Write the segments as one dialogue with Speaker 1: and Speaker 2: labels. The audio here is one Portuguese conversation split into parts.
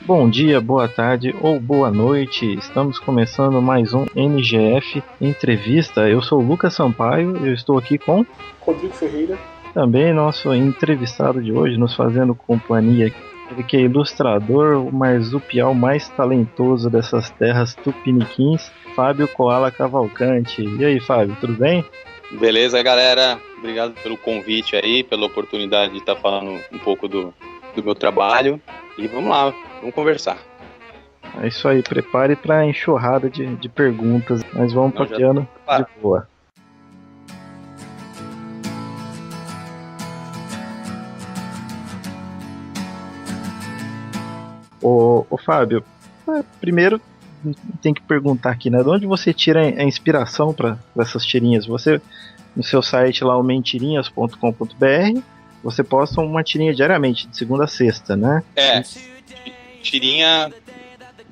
Speaker 1: Bom dia, boa tarde ou boa noite. Estamos começando mais um MGF Entrevista. Eu sou o Lucas Sampaio e eu estou aqui com
Speaker 2: Rodrigo Ferreira.
Speaker 1: Também nosso entrevistado de hoje, nos fazendo companhia. Ele que é ilustrador, o marsupial mais talentoso dessas terras tupiniquins, Fábio Koala Cavalcante. E aí, Fábio, tudo bem?
Speaker 3: Beleza, galera. Obrigado pelo convite aí, pela oportunidade de estar falando um pouco do meu trabalho. E vamos lá, vamos conversar.
Speaker 1: É isso aí, prepare para a enxurrada de perguntas, mas vamos papeando de boa. Ô Fábio, primeiro tem que perguntar aqui, né? De onde você tira a inspiração para essas tirinhas? Você, no seu site lá, o mentirinhas.com.br, você posta uma tirinha diariamente, de segunda a sexta, né?
Speaker 3: Tirinha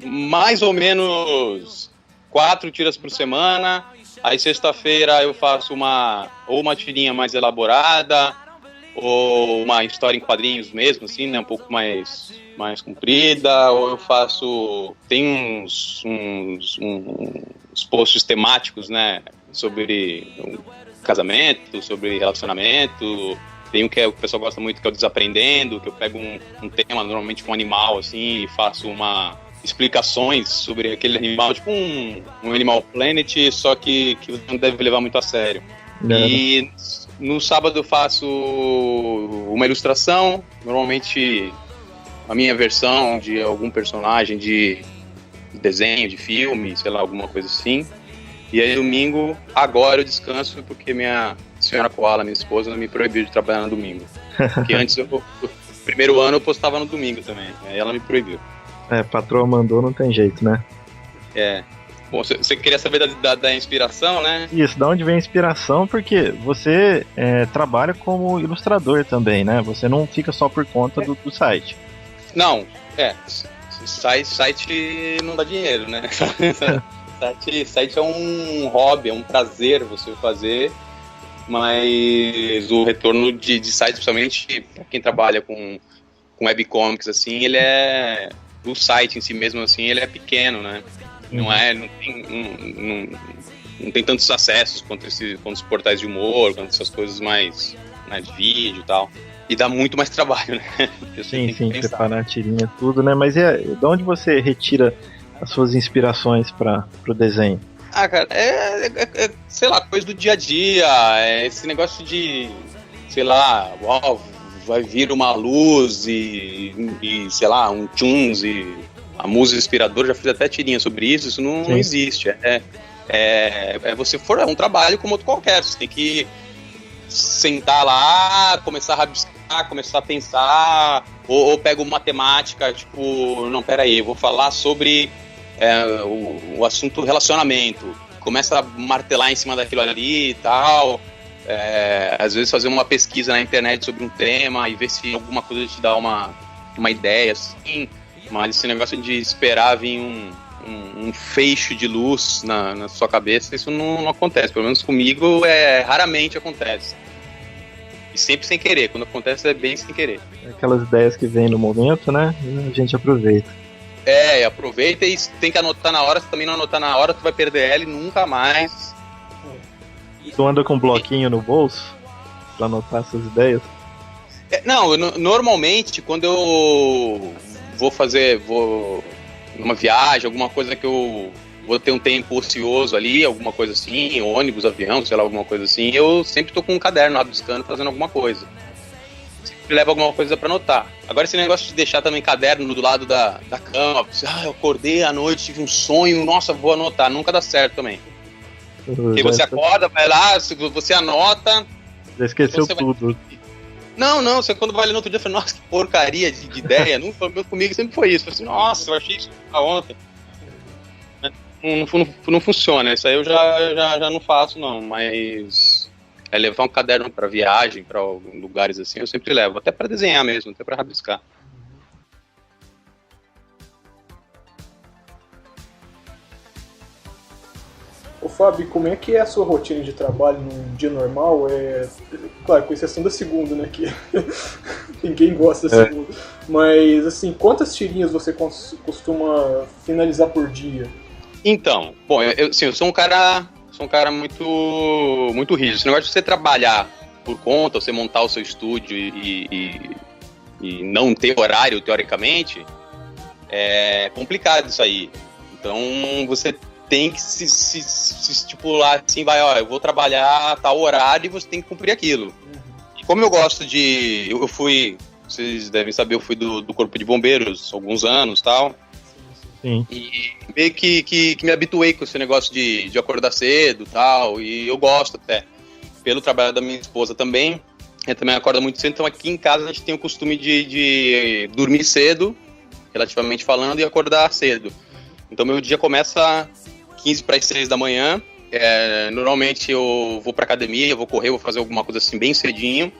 Speaker 3: mais ou menos 4 tiras por semana. Aí sexta-feira eu faço uma tirinha mais elaborada, ou uma história em quadrinhos mesmo, assim, né? Um pouco mais comprida, ou eu faço... Tem uns posts temáticos, né? Sobre casamento, sobre relacionamento. Tem um que o pessoal gosta muito, que é o Desaprendendo, que eu pego um tema, normalmente um animal, assim, e faço explicações sobre aquele animal, tipo um Animal Planet, só que você não deve levar muito a sério. E no sábado eu faço uma ilustração, normalmente a minha versão de algum personagem de desenho, de filme, sei lá, alguma coisa assim. E aí domingo, agora eu descanso porque minha senhora Koala, minha esposa, me proibiu de trabalhar no domingo. Porque antes, no primeiro ano, eu postava no domingo também. Aí ela me proibiu.
Speaker 1: Patroa mandou, não tem jeito, né?
Speaker 3: Bom, você queria saber da inspiração, né?
Speaker 1: Isso, da onde vem a inspiração, porque você trabalha como ilustrador também, né? Você não fica só por conta do site.
Speaker 3: Não, site não dá dinheiro, né? Site é um hobby, é um prazer você fazer, mas o retorno de site, principalmente para quem trabalha com webcomics, assim, ele é... O site em si mesmo, assim, ele é pequeno, né? Não tem tantos acessos quanto os portais de humor, quanto essas coisas mais de vídeo e tal. E dá muito mais trabalho, né?
Speaker 1: Sim, preparar a tirinha, tudo, né? Mas de onde você retira as suas inspirações para o desenho?
Speaker 3: Cara, sei lá, coisa do dia a dia, esse negócio de, sei lá, vai vir uma luz e sei lá, um tunes e a música inspiradora, já fiz até tirinha sobre isso não existe. É um trabalho como outro qualquer, você tem que sentar lá, começar a rabiscar, começar a pensar, ou pega uma temática, tipo, não, peraí, eu vou falar sobre o assunto relacionamento, começa a martelar em cima daquilo ali e tal, às vezes fazer uma pesquisa na internet sobre um tema e ver se alguma coisa te dá uma ideia, assim, mas esse negócio de esperar vir um feixe de luz na sua cabeça, isso não acontece, pelo menos comigo raramente acontece. E sempre sem querer, quando acontece é bem sem querer.
Speaker 1: Aquelas ideias que vêm no momento, né? A gente aproveita.
Speaker 3: Aproveita e tem que anotar na hora, se também não anotar na hora, tu vai perder ela e nunca mais.
Speaker 1: Tu anda com um bloquinho no bolso pra anotar essas ideias?
Speaker 3: Normalmente, quando eu vou numa viagem, alguma coisa que eu vou ter um tempo ocioso ali, alguma coisa assim, ônibus, avião, sei lá, alguma coisa assim, eu sempre tô com um caderno rabiscando, fazendo alguma coisa. Sempre levo alguma coisa pra anotar. Agora esse negócio de deixar também caderno do lado da cama, eu acordei à noite, tive um sonho, nossa, vou anotar, nunca dá certo também. Porque você acorda, vai lá, você anota...
Speaker 1: Já esqueceu tudo.
Speaker 3: Não, você quando vai ler no outro dia, fala, nossa, que porcaria de ideia. Comigo sempre foi isso. Eu falei assim, nossa, eu achei isso ontem. Não funciona, isso aí eu já não faço, não. Mas levar um caderno para viagem, para lugares assim, eu sempre levo. Até para desenhar mesmo, até para rabiscar.
Speaker 2: Ô Fábio, como é que é a sua rotina de trabalho num dia normal? Claro, com exceção da segunda, né? Que ninguém gosta da segunda. Mas, assim, quantas tirinhas você costuma finalizar por dia?
Speaker 3: Então, bom, eu sou um cara muito rígido. Esse negócio de você trabalhar por conta, você montar o seu estúdio e não ter horário, teoricamente, é complicado isso aí. Então, você tem que se estipular assim, eu vou trabalhar a tal horário e você tem que cumprir aquilo. E como eu gosto de... vocês devem saber, eu fui do Corpo de Bombeiros há alguns anos e tal.
Speaker 1: Sim.
Speaker 3: E meio que me habituei com esse negócio de acordar cedo e tal, e eu gosto até. Pelo trabalho da minha esposa também, eu também acordo muito cedo, então aqui em casa a gente tem o costume de dormir cedo, relativamente falando, e acordar cedo. Então meu dia começa 15 para as 6 da manhã, normalmente eu vou pra academia, eu vou correr, vou fazer alguma coisa assim bem cedinho,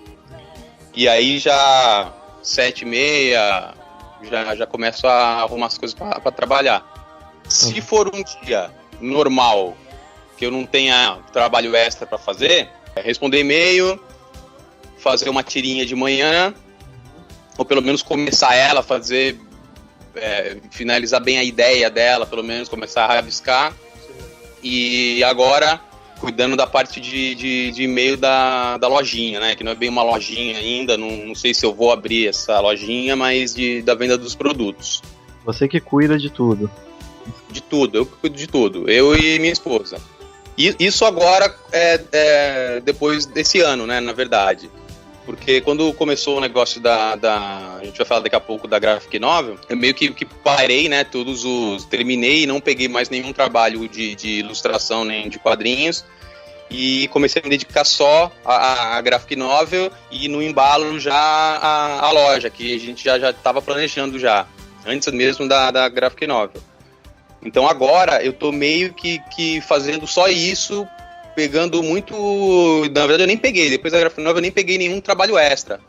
Speaker 3: e aí já 7h30... Já começo a arrumar as coisas para trabalhar. Se for um dia normal, que eu não tenha trabalho extra para fazer, responder e-mail, fazer uma tirinha de manhã, ou pelo menos começar ela, finalizar bem a ideia dela, pelo menos começar a rabiscar. E agora, cuidando da parte de e-mail da lojinha, né? Que não é bem uma lojinha ainda, não sei se eu vou abrir essa lojinha, mas da venda dos produtos.
Speaker 1: Você que cuida de tudo.
Speaker 3: De tudo, eu cuido de tudo. Eu e minha esposa. E isso agora depois desse ano, né? Na verdade. Porque quando começou o negócio a gente vai falar daqui a pouco da Graphic Novel, eu meio que parei, né, terminei e não peguei mais nenhum trabalho de ilustração nem de quadrinhos e comecei a me dedicar só à Graphic Novel e no embalo já a loja, que a gente já estava planejando já, antes mesmo da Graphic Novel. Então agora eu tô meio que fazendo só isso, pegando muito... Na verdade eu nem peguei, depois da Graphic Novel eu nem peguei nenhum trabalho extra.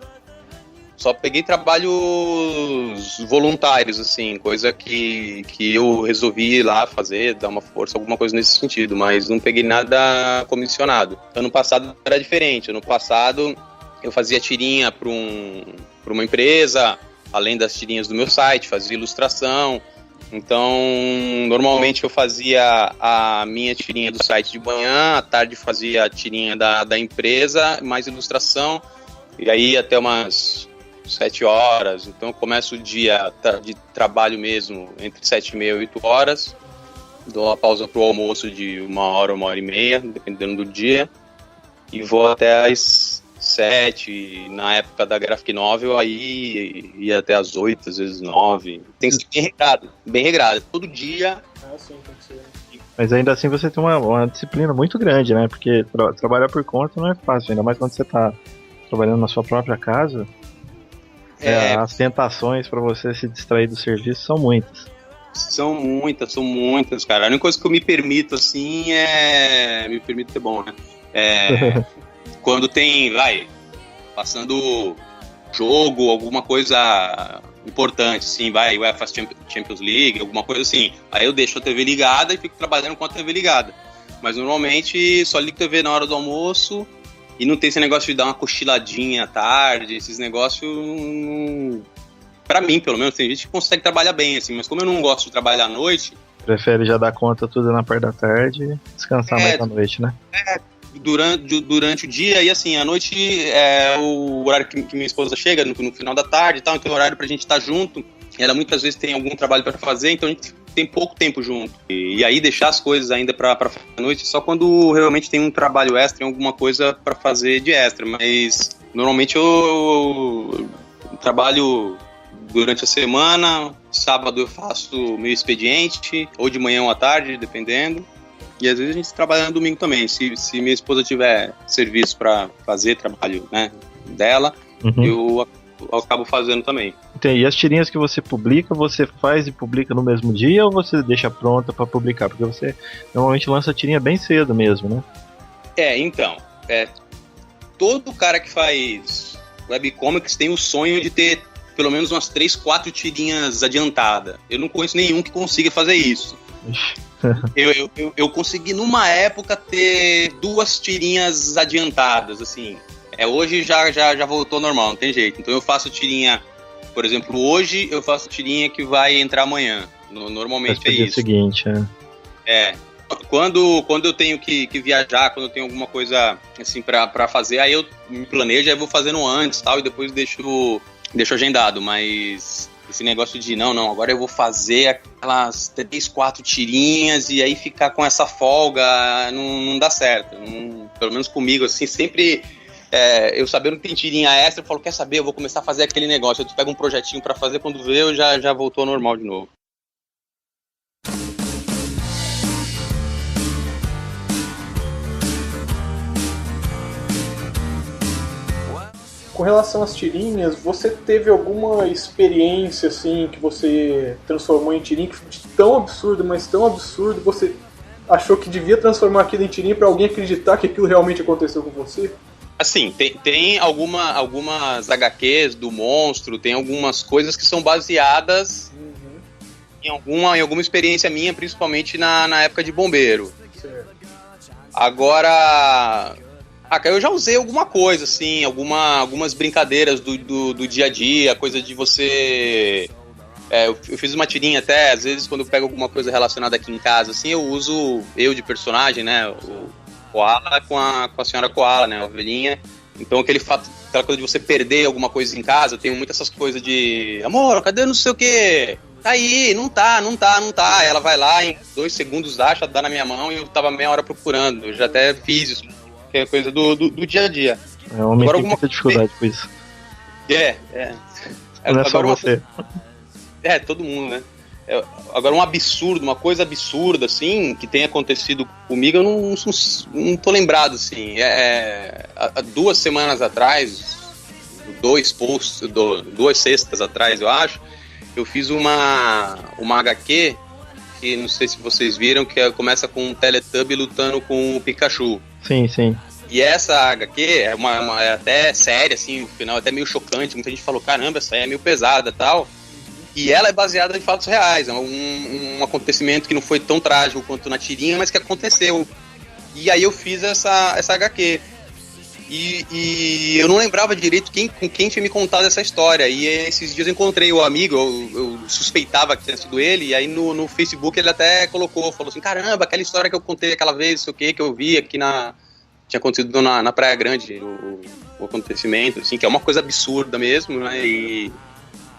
Speaker 3: Só peguei trabalhos voluntários, assim, coisa que eu resolvi ir lá fazer, dar uma força, alguma coisa nesse sentido, mas não peguei nada comissionado. Ano passado era diferente, ano passado eu fazia tirinha para uma empresa, além das tirinhas do meu site, fazia ilustração. Então, normalmente eu fazia a minha tirinha do site de manhã, à tarde fazia a tirinha da empresa, mais ilustração, e aí até umas 7 horas. Então eu começo o dia de trabalho mesmo entre 7h30 e 8 horas, dou uma pausa pro almoço de 1 hora, 1h30, dependendo do dia, e vou até às 7, na época da Graphic Novel, aí ia até às 8, às vezes 9. Tem que ser bem regrado, todo dia.
Speaker 2: Sim, tem que ser.
Speaker 1: Mas ainda assim você tem uma disciplina muito grande, né? Porque trabalhar por conta não é fácil, ainda mais quando você tá trabalhando na sua própria casa. As tentações para você se distrair do serviço são muitas.
Speaker 3: São muitas, cara. A única coisa que eu me permito, assim, me permito ser bom, né? Quando tem, passando jogo, alguma coisa importante, assim, UEFA Champions League, alguma coisa assim. Aí eu deixo a TV ligada e fico trabalhando com a TV ligada. Mas normalmente só ligo a TV na hora do almoço e não tem esse negócio de dar uma cochiladinha à tarde, esses negócios... Pra mim, pelo menos, tem gente que consegue trabalhar bem, assim, mas como eu não gosto de trabalhar à noite...
Speaker 1: Prefere já dar conta tudo na parte da tarde e descansar mais à noite, né?
Speaker 3: Durante o dia, e assim, à noite é o horário que minha esposa chega, no final da tarde e tal, então é o horário pra gente estar junto. Ela muitas vezes tem algum trabalho pra fazer, então a gente tem pouco tempo junto. E aí deixar as coisas ainda pra fazer à noite só quando realmente tem um trabalho extra, tem alguma coisa pra fazer de extra. Mas normalmente eu trabalho durante a semana, sábado eu faço meu expediente, ou de manhã ou à tarde, dependendo. E às vezes a gente trabalha no domingo também. Se minha esposa tiver serviço pra fazer trabalho, né, dela, eu acabo fazendo também.
Speaker 1: E as tirinhas que você publica, você faz e publica no mesmo dia ou você deixa pronta pra publicar? Porque você normalmente lança a tirinha bem cedo mesmo, né?
Speaker 3: Então, todo cara que faz webcomics tem o sonho de ter pelo menos umas 3, 4 tirinhas adiantadas. Eu não conheço nenhum que consiga fazer isso. eu consegui numa época ter 2 tirinhas adiantadas, assim. Hoje já voltou normal, não tem jeito. Então eu faço tirinha, por exemplo, hoje eu faço tirinha que vai entrar amanhã. Normalmente é isso.
Speaker 1: Seguinte,
Speaker 3: Quando eu tenho que viajar, quando eu tenho alguma coisa assim pra fazer, aí eu me planejo, aí eu vou fazendo antes, tal, e depois deixo agendado, mas esse negócio de não, agora eu vou fazer aquelas 3, 4 tirinhas e aí ficar com essa folga não dá certo. Pelo menos comigo, assim, sempre eu sabendo que tem tirinha extra, eu falo, quer saber, eu vou começar a fazer aquele negócio. Eu pego um projetinho pra fazer, quando vê, eu já voltou ao normal de novo.
Speaker 2: Com relação às tirinhas, você teve alguma experiência assim que você transformou em tirinha que foi tão absurdo, mas tão absurdo, você achou que devia transformar aquilo em tirinha pra alguém acreditar que aquilo realmente aconteceu com você?
Speaker 3: Assim, tem algumas HQs do monstro, tem algumas coisas que são baseadas em alguma experiência minha, principalmente na época de bombeiro.
Speaker 2: Certo.
Speaker 3: Agora, eu já usei alguma coisa, assim, algumas brincadeiras do dia a dia, coisa de você... eu fiz uma tirinha até, às vezes quando eu pego alguma coisa relacionada aqui em casa, assim, eu uso eu de personagem, né, o Koala com a senhora Koala, né, a ovelhinha. Então aquela coisa de você perder alguma coisa em casa, eu tenho muitas essas coisas de... Amor, cadê não sei o quê? Tá aí, não tá. Ela vai lá, em 2 segundos acha, dá na minha mão e eu tava meia hora procurando. Eu já até fiz isso, que é coisa do dia a dia.
Speaker 1: O homem tem muita dificuldade com isso. Não é só você.
Speaker 3: Todo mundo, né? Agora uma coisa absurda, assim, que tem acontecido comigo, eu não tô lembrado, assim. Há 2 semanas atrás, 2 sextas atrás, eu acho, eu fiz uma HQ, que não sei se vocês viram, que começa com um Teletubby lutando com o Pikachu.
Speaker 1: Sim.
Speaker 3: E essa HQ é até séria, assim, o final é até meio chocante, muita gente falou, caramba, essa aí é meio pesada e tal. E ela é baseada em fatos reais, é um acontecimento que não foi tão trágico quanto na tirinha, mas que aconteceu. E aí eu fiz essa HQ. E eu não lembrava direito com quem tinha me contado essa história. E esses dias eu encontrei o amigo, eu suspeitava que tinha sido ele, e aí no Facebook ele até falou assim, caramba, aquela história que eu contei aquela vez, não sei o que eu vi aqui tinha acontecido na Praia Grande, o acontecimento, assim, que é uma coisa absurda mesmo, né? E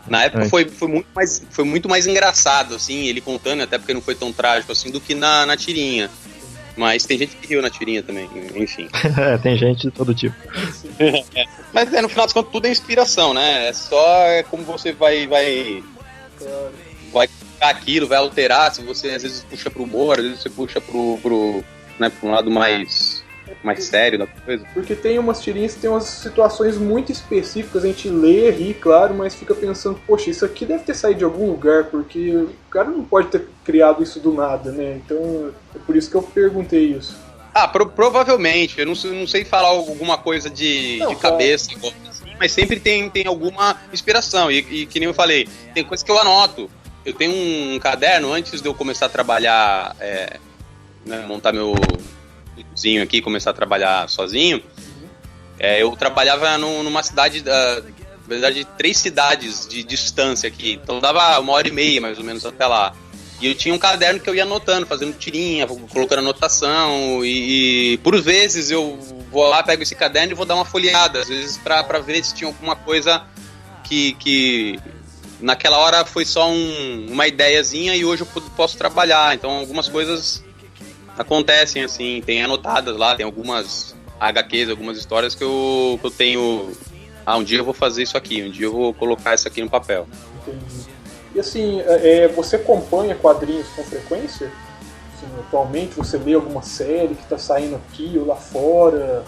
Speaker 3: na época foi muito mais engraçado, assim, ele contando, até porque não foi tão trágico assim, do que na tirinha. Mas tem gente que riu na tirinha também, enfim.
Speaker 1: Tem gente de todo tipo.
Speaker 3: Mas no final das contas tudo é inspiração, né? É só como você vai colocar aquilo, vai alterar, se você às vezes puxa pro humor, às vezes você puxa pro um lado mais sério da coisa.
Speaker 2: Porque tem umas tirinhas que tem umas situações muito específicas, a gente lê, ri, claro, mas fica pensando, poxa, isso aqui deve ter saído de algum lugar, porque o cara não pode ter criado isso do nada, né? Então é por isso que eu perguntei isso.
Speaker 3: Provavelmente, eu não sei falar alguma coisa de cabeça, assim, mas sempre tem alguma inspiração, e que nem eu falei, tem coisa que eu anoto. Eu tenho um caderno, antes de eu começar a trabalhar, montar meu cozinho aqui, começar a trabalhar sozinho, eu trabalhava numa cidade, na verdade 3 cidades de distância aqui, então dava 1h30 mais ou menos até lá. E eu tinha um caderno que eu ia anotando, fazendo tirinha, colocando anotação, e por vezes eu vou lá, pego esse caderno e vou dar uma folheada, às vezes pra ver se tinha alguma coisa que naquela hora foi só uma ideiazinha e hoje eu posso trabalhar. Então algumas coisas acontecem assim, tem anotadas lá, tem algumas HQs, algumas histórias que eu tenho. Um dia eu vou fazer isso aqui, um dia eu vou colocar isso aqui no papel.
Speaker 2: Entendi. E assim, você acompanha quadrinhos com frequência? Assim, atualmente você lê alguma série que está saindo aqui ou lá fora?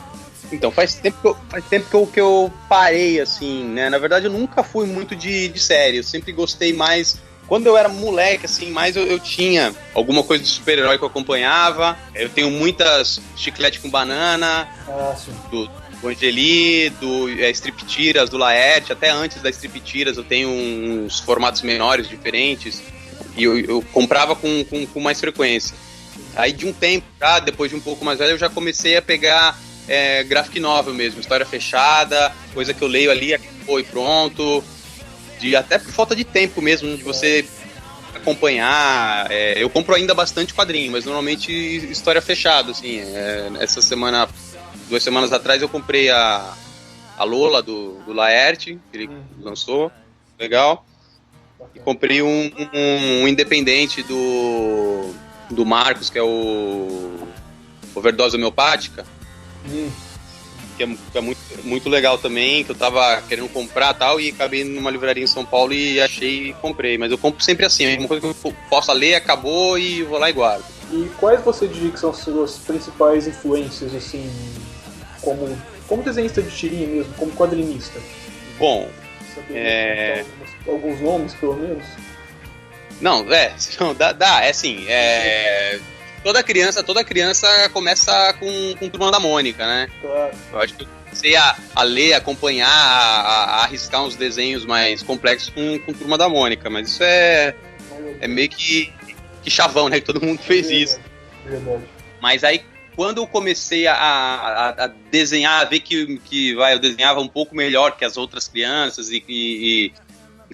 Speaker 3: Então, faz tempo que eu parei, assim, né? Na verdade, eu nunca fui muito de série, eu sempre gostei mais. Quando eu era moleque, assim, mais eu tinha alguma coisa de super-herói que eu acompanhava. Eu tenho muitas Chiclete com Banana, do Angeli, do Striptiras, do Laerte. Até antes da Striptiras eu tenho uns formatos menores, diferentes. E eu comprava com mais frequência. Aí de um tempo, depois de um pouco mais velho, eu já comecei a pegar graphic novel mesmo, história fechada, coisa que eu leio ali, foi pronto. Até por falta de tempo mesmo, de você acompanhar. Eu compro ainda bastante quadrinho, mas normalmente história fechada, assim. Essa semana, 2 semanas atrás, eu comprei a Lola do Laerte, que ele lançou, legal. E comprei um independente do Marcos, que é o Overdose Homeopática, que é muito, muito legal também, que eu tava querendo comprar e tal, e acabei numa livraria em São Paulo e achei e comprei. Mas eu compro sempre assim, uma coisa que eu possa ler, acabou e vou lá e guardo.
Speaker 2: E quais você diria que são as suas principais influências, assim, como desenhista de tirinha mesmo, como quadrinista?
Speaker 3: Bom,
Speaker 2: alguns nomes, pelo menos?
Speaker 3: Não, dá, assim, toda criança começa com Turma da Mônica, né?
Speaker 2: Claro.
Speaker 3: Eu acho que eu comecei a ler, acompanhar, a arriscar uns desenhos mais complexos com Turma da Mônica, mas isso é meio que chavão, né? Que todo mundo fez isso.
Speaker 2: Verdade.
Speaker 3: Mas aí, quando eu comecei a desenhar, a ver que eu desenhava um pouco melhor que as outras crianças e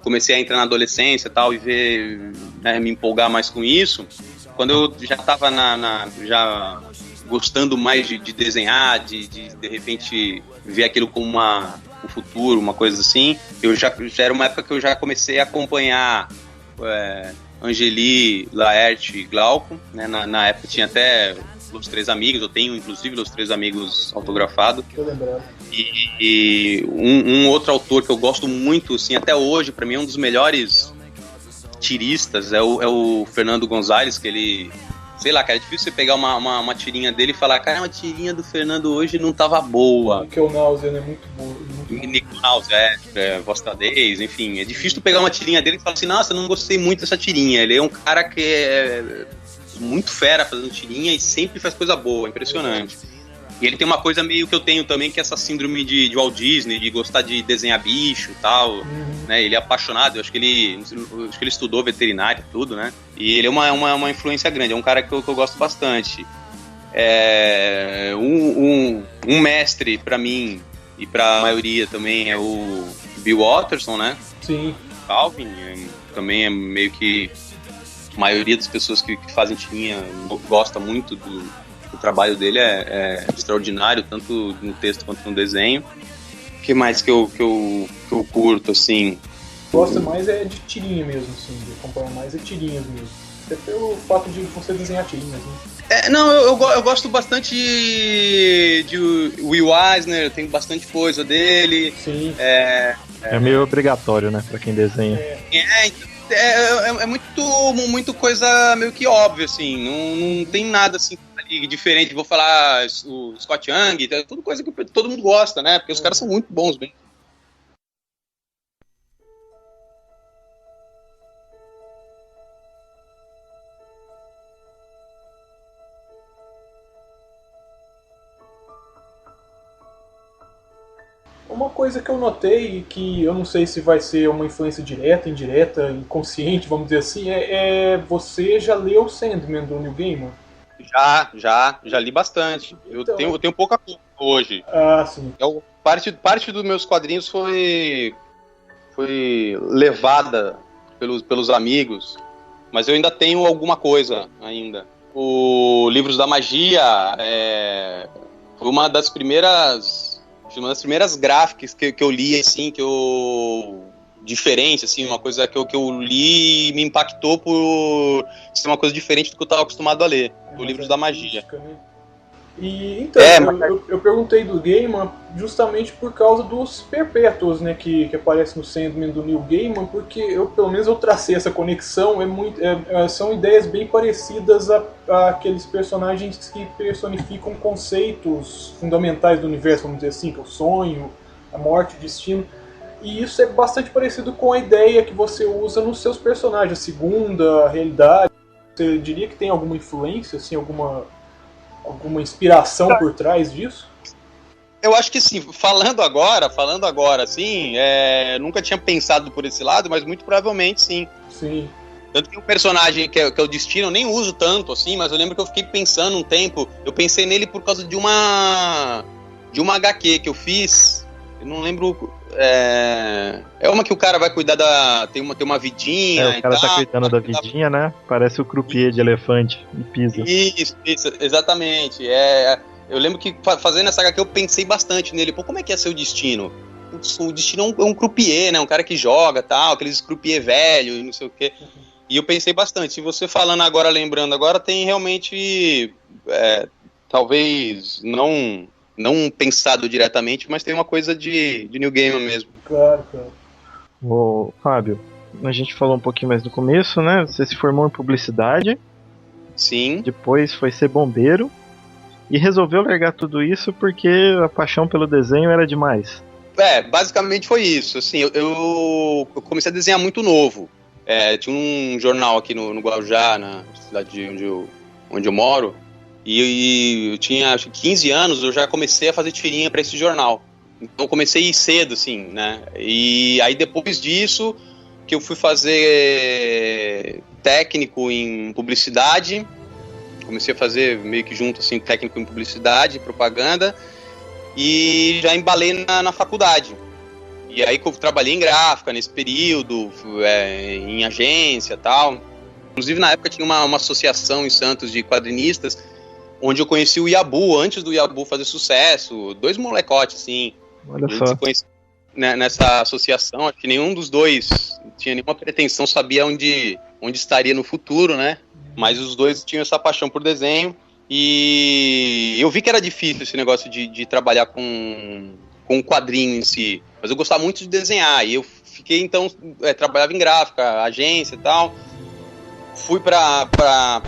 Speaker 3: comecei a entrar na adolescência e tal, e ver, né, me empolgar mais com isso, quando eu já estava já gostando mais de desenhar, de repente ver aquilo como um futuro, uma coisa assim, já era uma época que eu já comecei a acompanhar Angeli, Laerte e Glauco, né? Na época tinha até Los Três Amigos, eu tenho inclusive Los Três Amigos autografado.
Speaker 2: Tô lembrando.
Speaker 3: E um outro autor que eu gosto muito, assim, até hoje, pra mim é um dos melhores tiristas, é o Fernando Gonzalez, que ele... Sei lá, cara, é difícil você pegar uma tirinha dele e falar, cara, uma tirinha do Fernando hoje não tava boa.
Speaker 2: Nickel Náusea, né? Muito boa.
Speaker 3: Nickel Náusea, Voz Tadez, enfim. É difícil tu pegar uma tirinha dele e falar assim, nossa, eu não gostei muito dessa tirinha. Ele é um cara que é muito fera fazendo tirinha e sempre faz coisa boa, impressionante. E ele tem uma coisa meio que eu tenho também, que é essa síndrome de Walt Disney, de gostar de desenhar bicho e tal, né? Ele é apaixonado, eu acho que ele estudou veterinária e tudo, né? E ele é uma influência grande, é um cara que eu gosto bastante. Um mestre pra mim, e pra maioria também, é o Bill Watterson, né?
Speaker 2: Sim.
Speaker 3: Calvin, também é meio que a maioria das pessoas que fazem tirinha gosta muito do trabalho dele, é extraordinário, tanto no texto quanto no desenho. O que mais que eu curto, assim?
Speaker 2: Gosta mais de tirinha mesmo, assim, de acompanhar mais tirinhas mesmo. Até pelo fato de você desenhar tirinhas, né?
Speaker 3: Não, eu gosto bastante de Will Eisner, eu tenho bastante coisa dele.
Speaker 2: Sim.
Speaker 1: É meio obrigatório, né, pra quem desenha.
Speaker 3: É muito coisa meio que óbvia, assim, não tem nada assim diferente. Vou falar o Scott Young, é tudo coisa que todo mundo gosta, né? Porque os caras são muito bons, bem.
Speaker 2: Uma coisa que eu notei, que eu não sei se vai ser uma influência direta, indireta, inconsciente, vamos dizer assim, você já leu Sandman do Neil Gaiman?
Speaker 3: Já li bastante.
Speaker 2: Então,
Speaker 3: eu tenho pouca coisa hoje.
Speaker 2: Ah, sim.
Speaker 3: Parte dos meus quadrinhos foi levada pelos amigos, mas eu ainda tenho alguma coisa ainda. O Livros da Magia foi uma das primeiras gráficas que eu li, assim, diferente, assim, uma coisa que eu li e me impactou por ser uma coisa diferente do que eu estava acostumado a ler, o Livros da Magia.
Speaker 2: Né? E então, eu perguntei do Gaiman justamente por causa dos perpétuos, né, que aparecem no Sandman do Neil Gaiman, porque pelo menos eu tracei essa conexão, são ideias bem parecidas a aqueles personagens que personificam conceitos fundamentais do universo, vamos dizer assim, que é o sonho, a morte, o destino. E isso é bastante parecido com a ideia que você usa nos seus personagens, a segunda, a realidade. Você diria que tem alguma influência, assim, alguma inspiração por trás disso?
Speaker 3: Eu acho que sim. Falando agora, assim, nunca tinha pensado por esse lado, mas muito provavelmente sim.
Speaker 2: Sim.
Speaker 3: Tanto que o personagem que é o Destino eu nem uso tanto, assim, mas eu lembro que eu fiquei pensando um tempo, eu pensei nele por causa de uma HQ que eu fiz, eu não lembro, é uma que o cara vai cuidar tem uma vidinha
Speaker 1: o cara tá cuidando da vidinha, né? Parece o croupier de elefante em Pisa.
Speaker 3: Isso, exatamente, eu lembro que fazendo essa HQ eu pensei bastante nele, pô, como é que ia ser o Destino? O Destino é um croupier, né? Um cara que joga, tal, aqueles croupier velho e não sei o quê. E eu pensei bastante. Se você falando agora, lembrando agora, tem realmente, talvez não pensado diretamente, mas tem uma coisa de New Gamer mesmo.
Speaker 2: Claro.
Speaker 1: Ô, Fábio, a gente falou um pouquinho mais no começo, né? Você se formou em publicidade.
Speaker 3: Sim.
Speaker 1: Depois foi ser bombeiro. E resolveu largar tudo isso porque a paixão pelo desenho era demais.
Speaker 3: Basicamente foi isso. Assim, eu comecei a desenhar muito novo. Tinha um jornal aqui no Guarujá, na cidade onde eu moro, e eu tinha, acho que 15 anos, eu já comecei a fazer tirinha para esse jornal. Então eu comecei cedo, assim, né? E aí depois disso, que eu fui fazer técnico em publicidade, comecei a fazer meio que junto, assim, técnico em publicidade, propaganda, e já embalei na faculdade. E aí que eu trabalhei em gráfica nesse período, em agência e tal. Inclusive na época tinha uma associação em Santos de quadrinistas, onde eu conheci o Yabu, antes do Yabu fazer sucesso, 2 molecotes, assim.
Speaker 1: Olha
Speaker 3: a gente
Speaker 1: só.
Speaker 3: se conhecia, né, nessa associação, acho que nenhum dos dois tinha nenhuma pretensão, sabia onde estaria no futuro, né? Mas os dois tinham essa paixão por desenho. E eu vi que era difícil esse negócio de trabalhar com o quadrinho em si. Mas eu gostava muito de desenhar. E eu fiquei, então, trabalhava em gráfica, agência e tal. Fui pra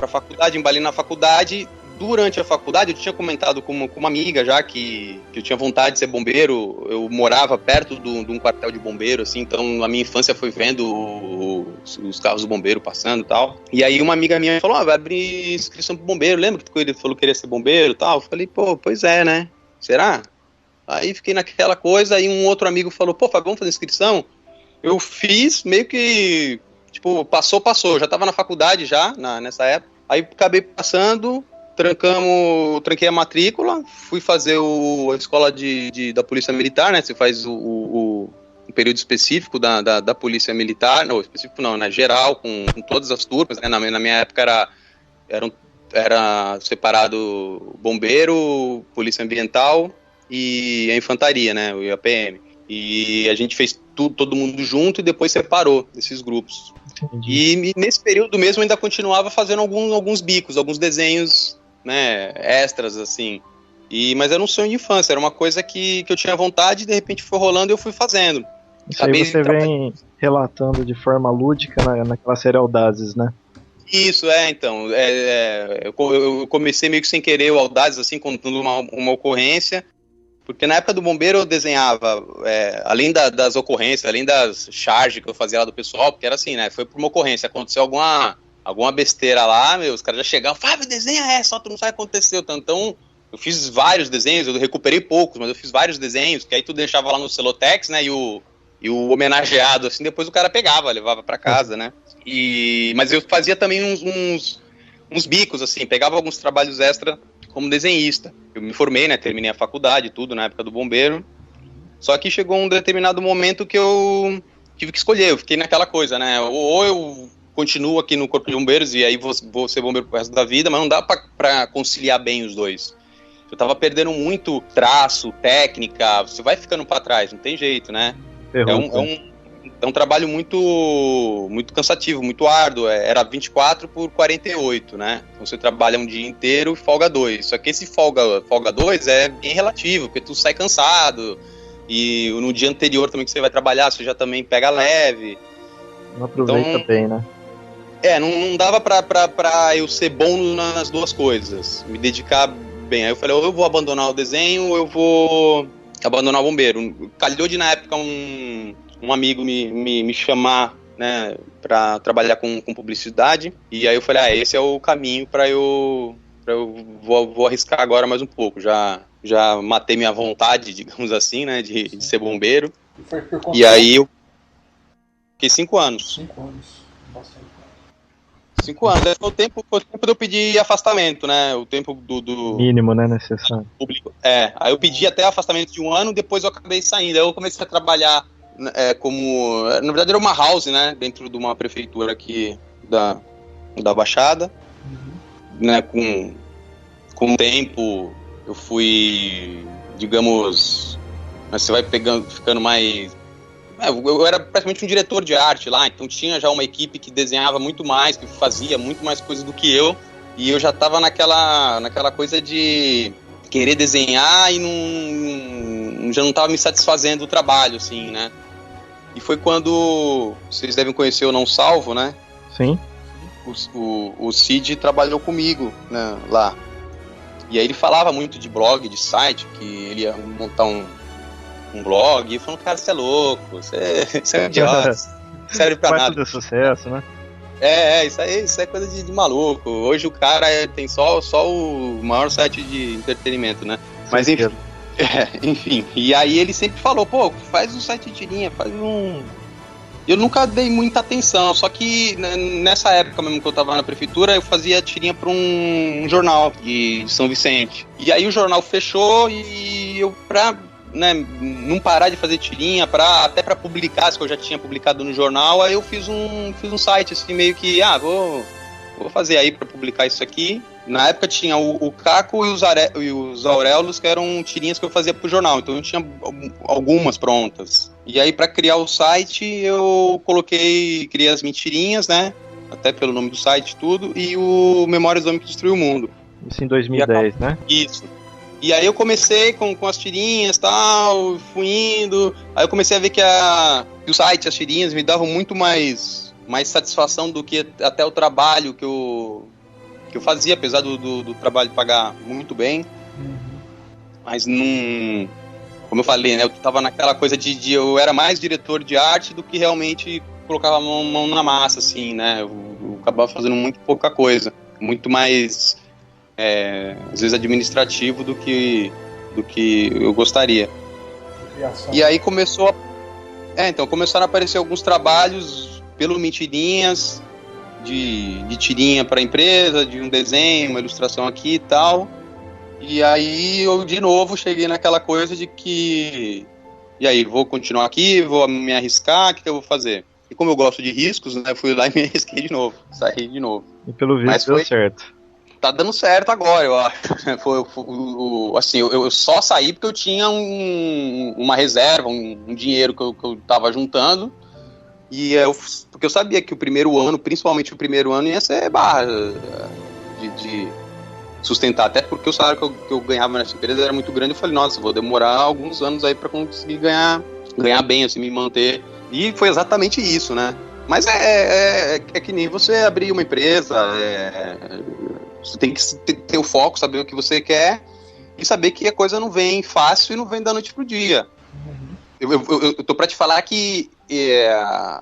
Speaker 3: faculdade, embalei na faculdade. Durante a faculdade, eu tinha comentado com uma amiga já que eu tinha vontade de ser bombeiro. Eu morava perto de um quartel de bombeiro, assim, então a minha infância foi vendo os carros do bombeiro passando e tal. E aí uma amiga minha falou, vai abrir inscrição pro bombeiro, lembra que ele falou que queria ser bombeiro e tal? Eu falei, pô, pois é, né? Será? Aí fiquei naquela coisa, aí um outro amigo falou, pô, Fábio, vamos fazer inscrição? Eu fiz, meio que, tipo, passou, já tava na faculdade já, nessa época. Aí acabei passando, tranquei a matrícula, fui fazer a escola da Polícia Militar, né? Você faz um período específico da Polícia Militar, não, específico não, né? Geral, com todas as turmas, né? Na minha época era separado bombeiro, polícia ambiental e a infantaria, né? O IAPM. E a gente fez todo mundo junto e depois separou esses grupos. Entendi. E nesse período mesmo eu ainda continuava fazendo alguns bicos, alguns desenhos, né, extras, assim. Mas era um sonho de infância, era uma coisa que eu tinha vontade e de repente foi rolando e eu fui fazendo.
Speaker 1: Isso aí você vem relatando de forma lúdica naquela série Audazes, né? Isso,
Speaker 3: então. Eu comecei meio que sem querer o Audazes, assim, contando uma ocorrência, porque na época do bombeiro eu desenhava, além das ocorrências, além das charges que eu fazia lá do pessoal, porque era assim, né, foi por uma ocorrência, aconteceu alguma besteira lá, os caras já chegavam, Fábio, desenha só tu não sabe o que aconteceu. Então, eu fiz vários desenhos, eu recuperei poucos, mas eu fiz vários desenhos, que aí tu deixava lá no Celotex, né, e o homenageado, assim, depois o cara pegava, levava pra casa, né. Mas eu fazia também uns bicos, assim, pegava alguns trabalhos extra como desenhista. Eu me formei, né, terminei a faculdade, tudo, na época do bombeiro, só que chegou um determinado momento que eu tive que escolher, eu fiquei naquela coisa, né, ou eu continuo aqui no Corpo de Bombeiros e aí vou ser bombeiro pro resto da vida, mas não dá pra conciliar bem os dois. Eu tava perdendo muito traço, técnica, você vai ficando pra trás, não tem jeito, né? É um trabalho muito, muito cansativo, muito árduo, era 24 por 48, né? Então você trabalha um dia inteiro e folga 2, só que esse folga 2 é bem relativo, porque tu sai cansado, e no dia anterior também que você vai trabalhar, você já também pega leve.
Speaker 1: Não aproveita então, bem, né?
Speaker 3: Não dava pra eu ser bom nas duas coisas, me dedicar bem. Aí eu falei, ou eu vou abandonar o desenho, ou eu vou abandonar o bombeiro. Calhou de, na época, um amigo me chamar, né, pra trabalhar com publicidade, e aí eu falei, esse é o caminho vou arriscar agora mais um pouco, já matei minha vontade, digamos assim, né, de ser bombeiro.
Speaker 2: E foi por conta
Speaker 3: e aí eu fiquei 5 anos.
Speaker 2: 5 anos, bastante.
Speaker 3: 5 anos. Foi o tempo de eu pedir afastamento, né? O tempo do
Speaker 1: mínimo, né, necessário.
Speaker 3: Público. Aí eu pedi até afastamento de 1 ano, depois eu acabei saindo. Aí eu comecei a trabalhar como... Na verdade era uma house, né? Dentro de uma prefeitura aqui da Baixada. Né? Com o tempo eu fui, digamos... Você vai ficando mais... Eu era praticamente um diretor de arte lá, então tinha já uma equipe que desenhava muito mais, que fazia muito mais coisa do que eu, e eu já tava naquela coisa de querer desenhar e já não tava me satisfazendo o trabalho, assim, né? E foi quando, vocês devem conhecer o Não Salvo, né?
Speaker 1: Sim.
Speaker 3: O Cid trabalhou comigo, né, lá. E aí ele falava muito de blog, de site, que ele ia montar um blog, e falando, cara, você é louco, você é um idiota, não serve pra nada.
Speaker 1: Parte do sucesso, né?
Speaker 3: Isso é coisa de maluco. Hoje o cara tem só o maior site de entretenimento, né? Mas enfim, e aí ele sempre falou, pô, faz um site de tirinha, faz um... Eu nunca dei muita atenção, só que nessa época mesmo que eu tava na prefeitura, eu fazia tirinha pra um jornal de São Vicente. E aí o jornal fechou e eu, né, não parar de fazer tirinha, até pra publicar, que eu já tinha publicado no jornal, aí eu fiz um site assim, meio que, vou fazer aí pra publicar isso aqui. Na época tinha o Caco e os Auréolos, que eram tirinhas que eu fazia pro jornal, então eu tinha algumas prontas. E aí pra criar o site eu criei as mentirinhas, né, até pelo nome do site tudo, e o Memórias do Homem que Destruiu o Mundo.
Speaker 1: Isso em 2010, né?
Speaker 3: Isso. E aí eu comecei com as tirinhas e tal, fui indo. Aí eu comecei a ver que o site, as tirinhas, me davam muito mais satisfação do que até o trabalho que eu fazia, apesar do trabalho pagar muito bem. Mas não... Como eu falei, né? Eu tava naquela coisa de eu era mais diretor de arte do que realmente colocava a mão na massa, assim, né? Eu acabava fazendo muito pouca coisa. Muito mais... às vezes administrativo do que eu gostaria. Criação. E aí começaram a aparecer alguns trabalhos pelo Mentirinhas, de tirinha para empresa, de um desenho, uma ilustração aqui e tal. E aí eu de novo cheguei naquela coisa de que, e aí, vou continuar aqui, vou me arriscar, o que eu vou fazer? E como eu gosto de riscos, né, fui lá e me arrisquei de novo, saí de novo.
Speaker 1: E pelo visto deu certo.
Speaker 3: Tá dando certo agora, eu acho. Assim, eu só saí porque eu tinha uma reserva, um dinheiro que eu tava juntando. E porque eu sabia que o primeiro ano, principalmente o primeiro ano, ia ser barra de sustentar. Até porque o salário que eu ganhava nessa empresa era muito grande. Eu falei, nossa, vou demorar alguns anos aí pra conseguir ganhar bem, assim, me manter. E foi exatamente isso, né? Mas é que nem você abrir uma empresa, você tem que ter o foco, saber o que você quer e saber que a coisa não vem fácil e não vem da noite pro dia. Eu tô pra te falar que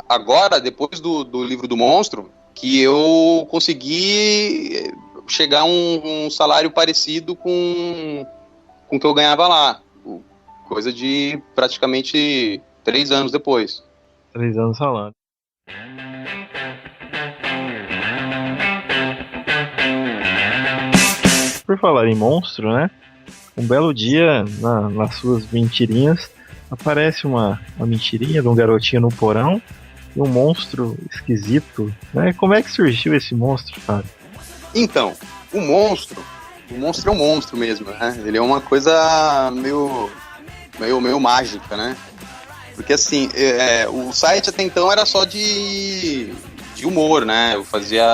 Speaker 3: agora, depois do livro do Monstro, que eu consegui chegar a um salário parecido com o que eu ganhava lá. Coisa de praticamente 3 anos depois.
Speaker 1: 3 anos falando. Por falar em monstro, né? Um belo dia, nas suas mentirinhas, aparece uma mentirinha de um garotinho no porão e um monstro esquisito, né? Como é que surgiu esse monstro, Fábio?
Speaker 3: Então, o monstro é um monstro mesmo, né? Ele é uma coisa meio mágica, né? Porque assim, o site até então era só de humor, né? Eu fazia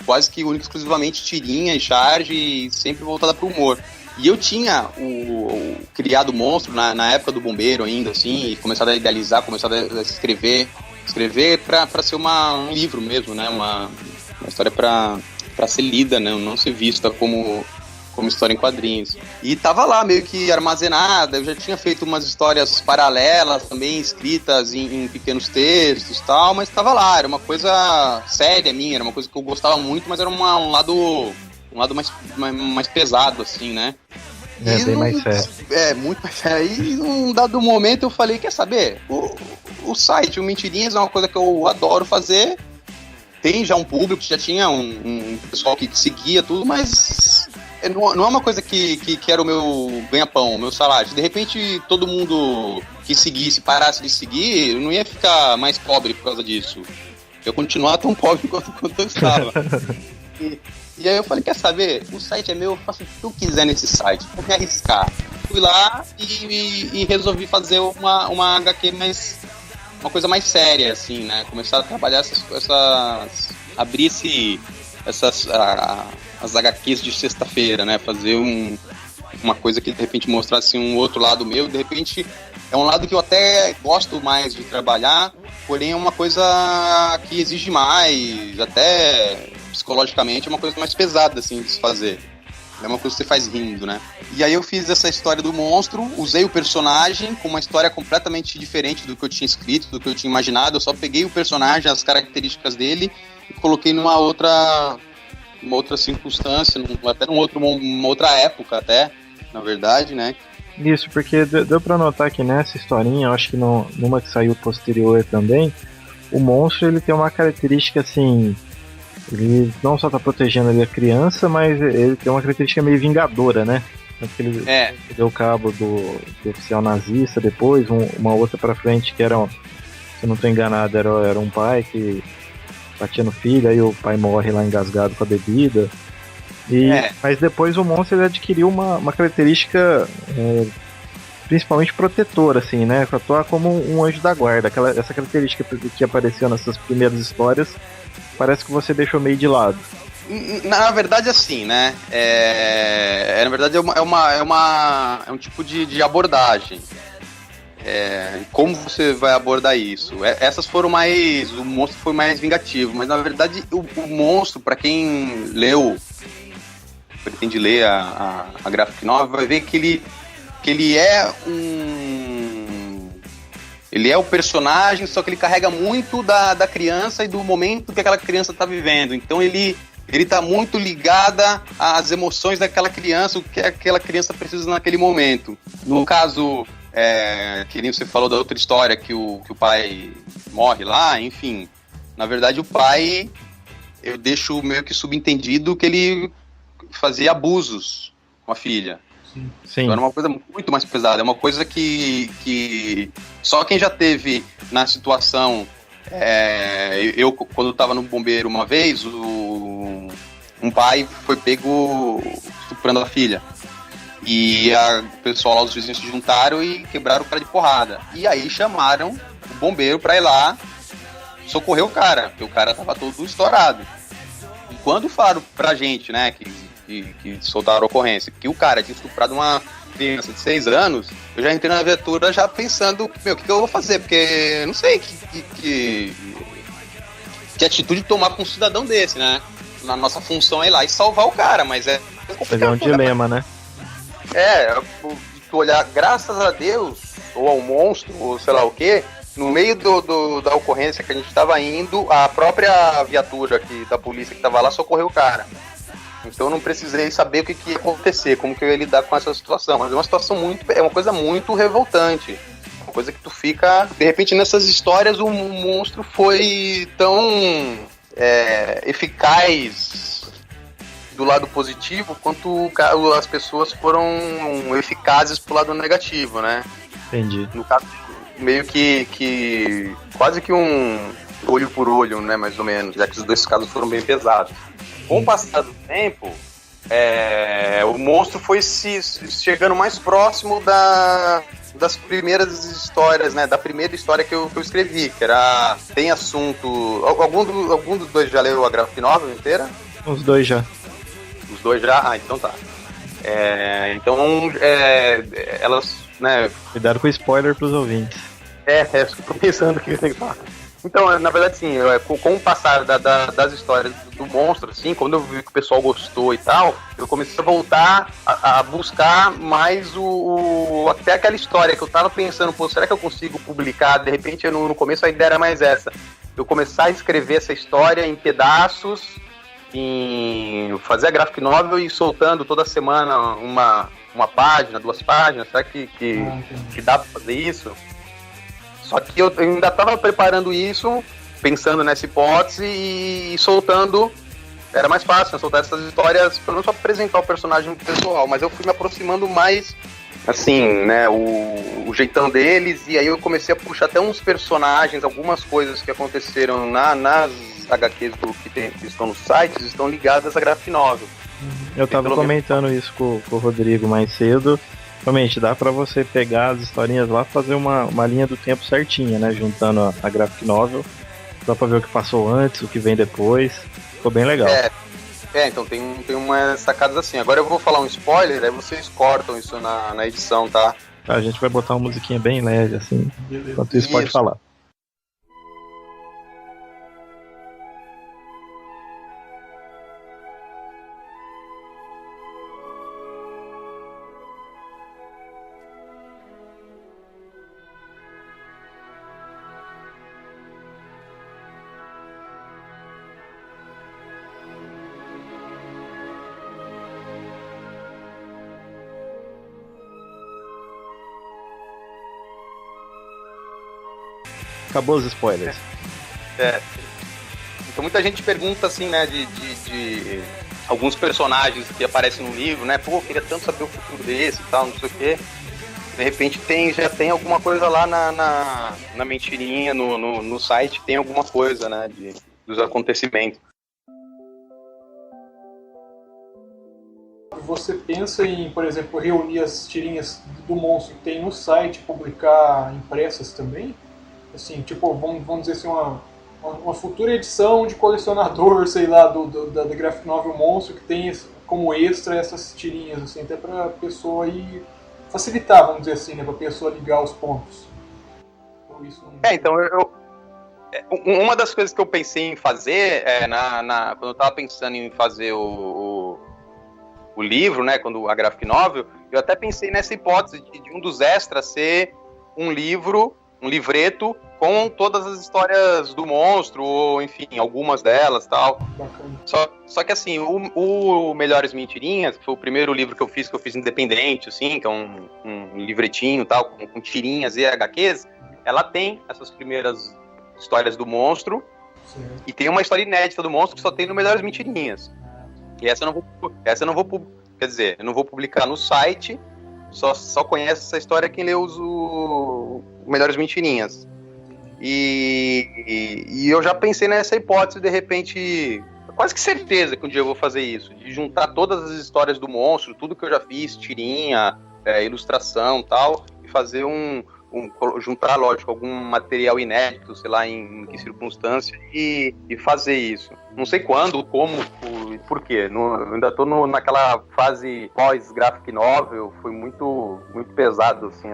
Speaker 3: quase que única exclusivamente tirinha e charge e sempre voltada pro humor. E eu tinha criado o monstro na época do Bombeiro ainda, assim, e começado a idealizar, começado a escrever pra ser um livro mesmo, né? Uma história pra ser lida, né? Não ser vista como história em quadrinhos. E tava lá meio que armazenada, eu já tinha feito umas histórias paralelas também, escritas em pequenos textos e tal, mas tava lá, era uma coisa séria minha, era uma coisa que eu gostava muito, mas era um lado mais pesado, assim, né?
Speaker 1: Bem mais sério.
Speaker 3: Muito mais sério. E num dado momento eu falei, quer saber? O site, o Mentirinhas é uma coisa que eu adoro fazer, tem já um público, já tinha um pessoal que seguia tudo, mas não é uma coisa que era o meu ganha-pão, o meu salário. Se de repente todo mundo que seguisse, parasse de seguir, eu não ia ficar mais pobre por causa disso. Eu ia continuar tão pobre quanto eu estava. E aí eu falei, quer saber? O site é meu, eu faço o que eu quiser nesse site, vou me arriscar. Fui lá e resolvi fazer uma HQ uma coisa mais séria, assim, né? Começar a trabalhar abrir as HQs de sexta-feira, né? Fazer uma coisa que de repente mostrasse um outro lado meu. De repente é um lado que eu até gosto mais de trabalhar, porém é uma coisa que exige mais, até psicologicamente é uma coisa mais pesada, assim, de se fazer. É uma coisa que você faz rindo, né? E aí eu fiz essa história do monstro, usei o personagem com uma história completamente diferente do que eu tinha escrito, do que eu tinha imaginado. Eu só peguei o personagem, as características dele e coloquei numa outra circunstância, uma outra época até, na verdade, né?
Speaker 1: Isso, porque deu pra notar que nessa historinha, eu acho que numa que saiu posterior também, o monstro ele tem uma característica assim, ele não só tá protegendo ali a criança, mas ele tem uma característica meio vingadora, né? Porque ele deu cabo do oficial nazista depois, uma outra pra frente que era, se eu não tô enganado, era um pai que batia no filho, aí o pai morre lá engasgado com a bebida. Mas depois o monstro ele adquiriu uma característica principalmente protetora, assim, né? Atuar como um anjo da guarda. Essa característica que apareceu nessas primeiras histórias, parece que você deixou meio de lado.
Speaker 3: Na verdade, assim, né? Na verdade, é um tipo de abordagem. Como você vai abordar isso? Essas foram mais... O monstro foi mais vingativo, mas na verdade o monstro, pra quem pretende ler a graphic novel, vai ver que ele é ele é o personagem, só que ele carrega muito da criança e do momento que aquela criança está vivendo. Então ele tá muito ligada às emoções daquela criança, o que aquela criança precisa naquele momento. No caso, que nem você falou da outra história, que o pai morre lá, enfim. Na verdade, o pai, eu deixo meio que subentendido que ele fazia abusos com a filha.
Speaker 1: Sim.
Speaker 3: Então era uma coisa muito mais pesada, é uma coisa que só quem já teve na situação. Eu quando estava no bombeiro uma vez, um pai foi pego estuprando a filha. E o pessoal lá, os vizinhos se juntaram e quebraram o cara de porrada. E aí chamaram o bombeiro pra ir lá socorrer o cara, porque o cara tava todo estourado. E quando falaram pra gente, né, que soltaram a ocorrência, que o cara tinha estuprado uma criança de 6 anos, eu já entrei na viatura já pensando, o que eu vou fazer? Porque eu não sei que atitude tomar com um cidadão desse, né? A nossa função é ir lá e salvar o cara, mas é complicado.
Speaker 1: É um dilema, né?
Speaker 3: Tu olhar, graças a Deus, ou ao monstro, ou sei lá o que, no meio da ocorrência que a gente estava indo, a própria viatura da polícia que estava lá socorreu o cara. Então eu não precisei saber o que ia acontecer, como que eu ia lidar com essa situação. Mas é uma coisa muito revoltante. Uma coisa que tu fica... De repente, nessas histórias, o monstro foi tão eficaz do lado positivo quanto as pessoas foram eficazes pro lado negativo, né?
Speaker 1: Entendi.
Speaker 3: No caso, meio que quase que um olho por olho, né, mais ou menos, já que os dois casos foram bem pesados. Com o passar do tempo, o monstro foi se chegando mais próximo das primeiras histórias, né? Da primeira história que eu escrevi, que era... Tem assunto... Algum dos dois já leu a graphic novel inteira?
Speaker 1: Os dois já.
Speaker 3: Os dois já? Ah, então tá. Elas, né...
Speaker 1: Cuidado com o spoiler pros ouvintes.
Speaker 3: Eu tô pensando que tem que falar. Então, na verdade, sim, com o passar das histórias do monstro, assim, quando eu vi que o pessoal gostou e tal, eu comecei a voltar a buscar mais até aquela história que eu tava pensando, será que eu consigo publicar? De repente, no começo a ideia era mais essa. Eu começar a escrever essa história em pedaços, fazer a graphic novel e ir soltando toda semana uma página, 2 páginas, será que dá pra fazer isso? Só que eu ainda estava preparando isso pensando nessa hipótese e soltando. Era mais fácil, né, soltar essas histórias, pelo menos pra apresentar o personagem pessoal, mas eu fui me aproximando mais, assim, né, o jeitão deles, e aí eu comecei a puxar até uns personagens, algumas coisas que aconteceram nas HQs que estão nos sites, estão ligadas a graphic novel.
Speaker 1: Eu tava comentando isso com o Rodrigo mais cedo. Realmente, dá pra você pegar as historinhas lá e fazer uma linha do tempo certinha, né, juntando a graphic novel. Dá pra ver o que passou antes, o que vem depois. Ficou bem legal.
Speaker 3: Então tem umas sacadas assim. Agora eu vou falar um spoiler, aí vocês cortam isso na edição, tá?
Speaker 1: A gente vai botar uma musiquinha bem leve, assim. Beleza. Enquanto isso, pode falar. Acabou os spoilers.
Speaker 3: Então muita gente pergunta assim, né, de alguns personagens que aparecem no livro, né? Pô, queria tanto saber o futuro desse e tal, não sei o quê. De repente já tem alguma coisa lá na mentirinha, no site, tem alguma coisa, né, dos acontecimentos.
Speaker 2: Você pensa em, por exemplo, reunir as tirinhas do monstro que tem no site, publicar impressas também? Assim, tipo, vamos dizer assim, uma futura edição de colecionador, sei lá, da graphic novel monstro que tem como extra essas tirinhas, assim, até pra pessoa aí facilitar, vamos dizer assim, né, pra pessoa ligar os pontos. Ou isso não...
Speaker 3: Então uma das coisas que eu pensei em fazer quando eu tava pensando em fazer o livro, né, quando a graphic novel, eu até pensei nessa hipótese de um dos extras ser um livreto com todas as histórias do monstro, ou enfim, algumas delas, tal. Só que assim, o Melhores Mentirinhas, que foi o primeiro livro que eu fiz independente, assim, que é um livretinho, tal, com tirinhas e HQs, ela tem essas primeiras histórias do monstro. Sim. E tem uma história inédita do monstro que só tem no Melhores Mentirinhas. E essa eu não vou publicar no site. Só conhece essa história quem lê o Melhores Mentirinhas. E eu já pensei nessa hipótese, de repente, quase que certeza que um dia eu vou fazer isso, de juntar todas as histórias do monstro, tudo que eu já fiz, tirinha, ilustração e tal, e fazer juntar, lógico, algum material inédito, sei lá, em que circunstância, e fazer isso. Não sei quando, como, por quê. Eu ainda tô naquela fase pós-graphic novel, foi muito, muito pesado, assim,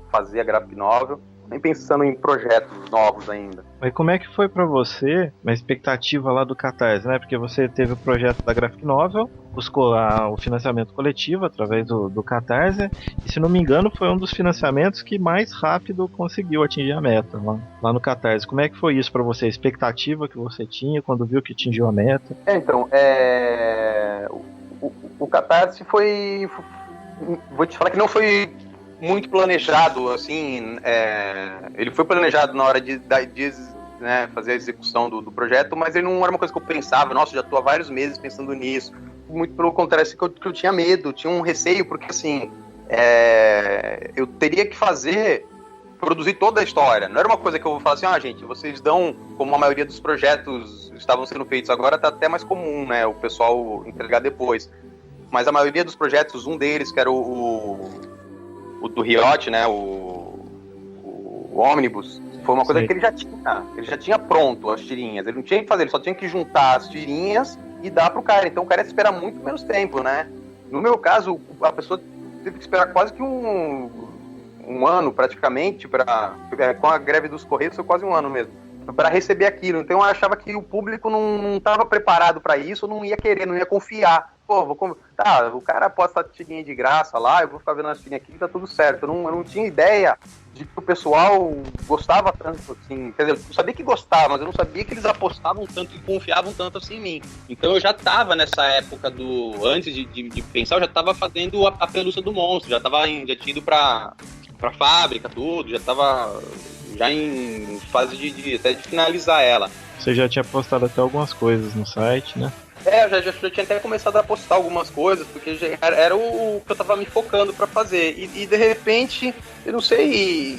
Speaker 3: fazer a graphic novel. Nem pensando em projetos novos ainda.
Speaker 1: Mas como é que foi pra você a expectativa lá do Catarse, né? Porque você teve o projeto da Graphic Novel, buscou o financiamento coletivo através do Catarse, e se não me engano foi um dos financiamentos que mais rápido conseguiu atingir a meta lá no Catarse. Como é que foi isso pra você? A expectativa que você tinha quando viu que atingiu a meta?
Speaker 3: O Catarse foi... Vou te falar que não foi muito planejado, assim, ele foi planejado na hora de né, fazer a execução do projeto, mas ele não era uma coisa que eu pensava, nossa, já estou há vários meses pensando nisso. Muito pelo contrário, assim, que eu tinha medo, tinha um receio, porque assim, eu teria que produzir toda a história. Não era uma coisa que eu vou falar assim, gente, vocês dão, como a maioria dos projetos estavam sendo feitos agora, tá até mais comum, né, o pessoal entregar depois. Mas a maioria dos projetos, um deles, que era o do Riot, né, o Omnibus, foi uma coisa que ele já tinha pronto as tirinhas, ele não tinha que fazer, ele só tinha que juntar as tirinhas e dar pro cara, então o cara ia esperar muito menos tempo, né. No meu caso, a pessoa teve que esperar quase que um ano, praticamente, com a greve dos Correios foi quase um ano mesmo, para receber aquilo. Então eu achava que o público não estava preparado para isso, não ia querer, não ia confiar. Pô, o cara posta tirinha de graça lá, eu vou ficar vendo as tirinhas aqui, tá tudo certo. Eu não tinha ideia de que o pessoal gostava tanto, assim. Quer dizer, eu sabia que gostava, mas eu não sabia que eles apostavam tanto e confiavam tanto assim em mim. Então eu já tava nessa época antes de pensar, eu já tava fazendo a pelúcia do monstro, já tinha ido pra fábrica, tudo, já tava já em fase até de finalizar ela.
Speaker 1: Você já tinha postado até algumas coisas no site, né?
Speaker 3: Eu já tinha até começado a postar algumas coisas, porque já era o que eu tava me focando pra fazer. E de repente, eu não sei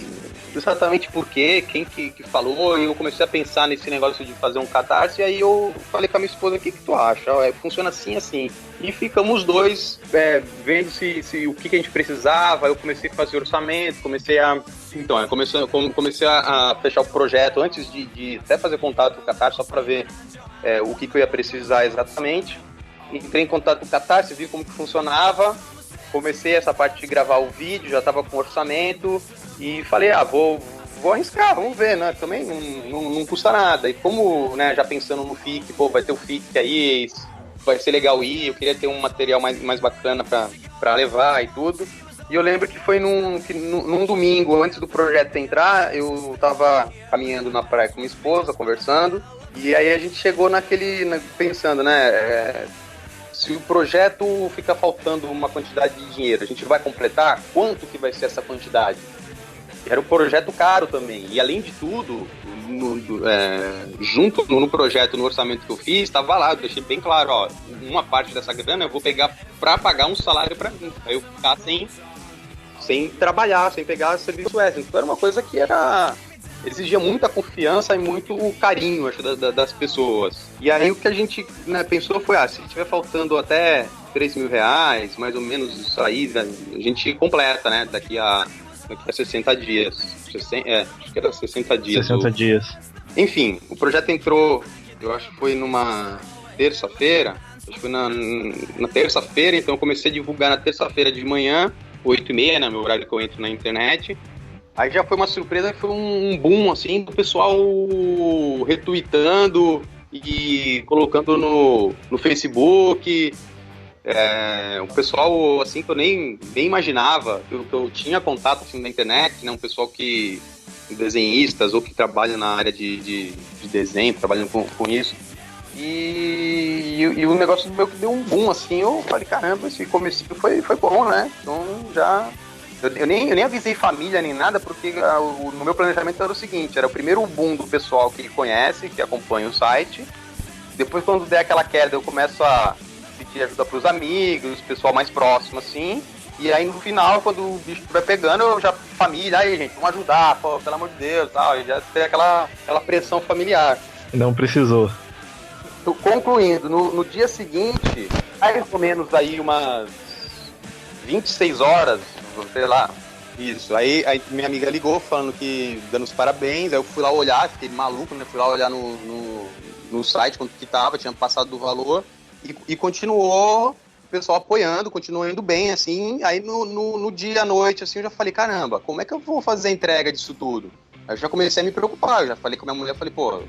Speaker 3: exatamente porquê, quem que falou, e eu comecei a pensar nesse negócio de fazer um catarse, e aí eu falei com a minha esposa, o que tu acha? Funciona assim, assim. E ficamos os dois vendo se o que a gente precisava. Eu comecei a fazer orçamento, comecei a fechar o projeto antes de até fazer contato com o Catarse, só para ver o que eu ia precisar exatamente. Entrei em contato com o Catarse, vi como que funcionava, comecei essa parte de gravar o vídeo, já estava com orçamento, e falei, vou arriscar, vamos ver, né? Também não custa nada. E como, né, já pensando no FIC, vai ter o FIC aí, vai ser legal ir, eu queria ter um material mais bacana para levar e tudo. E eu lembro que foi num domingo, antes do projeto entrar, eu tava caminhando na praia com minha esposa, conversando, e aí a gente chegou pensando, né, se o projeto fica faltando uma quantidade de dinheiro, a gente vai completar? Quanto que vai ser essa quantidade? Era um projeto caro também, e além de tudo, junto no projeto, no orçamento que eu fiz, estava lá, eu deixei bem claro, uma parte dessa grana eu vou pegar para pagar um salário para mim, aí eu ficar sem trabalhar, sem pegar serviço extra. Então era uma coisa que exigia muita confiança e muito carinho, acho, das pessoas. E aí o que a gente, né, pensou foi, se tiver faltando até R$3.000, mais ou menos isso aí, a gente completa, né, daqui a 60 dias. Acho que era 60 dias.
Speaker 1: 60 dias.
Speaker 3: Enfim, o projeto entrou, eu acho que foi numa terça-feira, acho que foi na terça-feira, então eu comecei a divulgar na terça-feira de manhã, 8h30, né, meu horário que eu entro na internet. Aí já foi uma surpresa, que foi um boom, assim, do pessoal retweetando e colocando no Facebook. Um pessoal, assim, que eu nem imaginava, que eu tinha contato, assim, na internet, né, um pessoal desenhistas ou que trabalham na área de desenho, trabalham com isso. E o negócio do meu que deu um boom, assim, eu falei, caramba, esse começo foi bom, né? Então já... Eu nem avisei família nem nada, porque no meu planejamento era o seguinte, era o primeiro boom do pessoal que conhece, que acompanha o site. Depois, quando der aquela queda, eu começo a pedir ajuda pros amigos, pessoal mais próximo, assim. E aí, no final, quando o bicho estiver pegando, eu já... Família, aí, gente, vamos ajudar, pô, pelo amor de Deus, tal. E já tem aquela pressão familiar.
Speaker 1: Não precisou.
Speaker 3: Concluindo, no dia seguinte, mais ou menos aí umas 26 horas, sei lá, isso. Aí minha amiga ligou falando dando os parabéns, aí eu fui lá olhar, fiquei maluco, né? Fui lá olhar no site quanto que tava, tinha passado do valor, e continuou o pessoal apoiando, continuou indo bem, assim. Aí no dia à noite, assim, eu já falei, caramba, como é que eu vou fazer a entrega disso tudo? Aí eu já comecei a me preocupar, eu já falei com a minha mulher, falei, pô,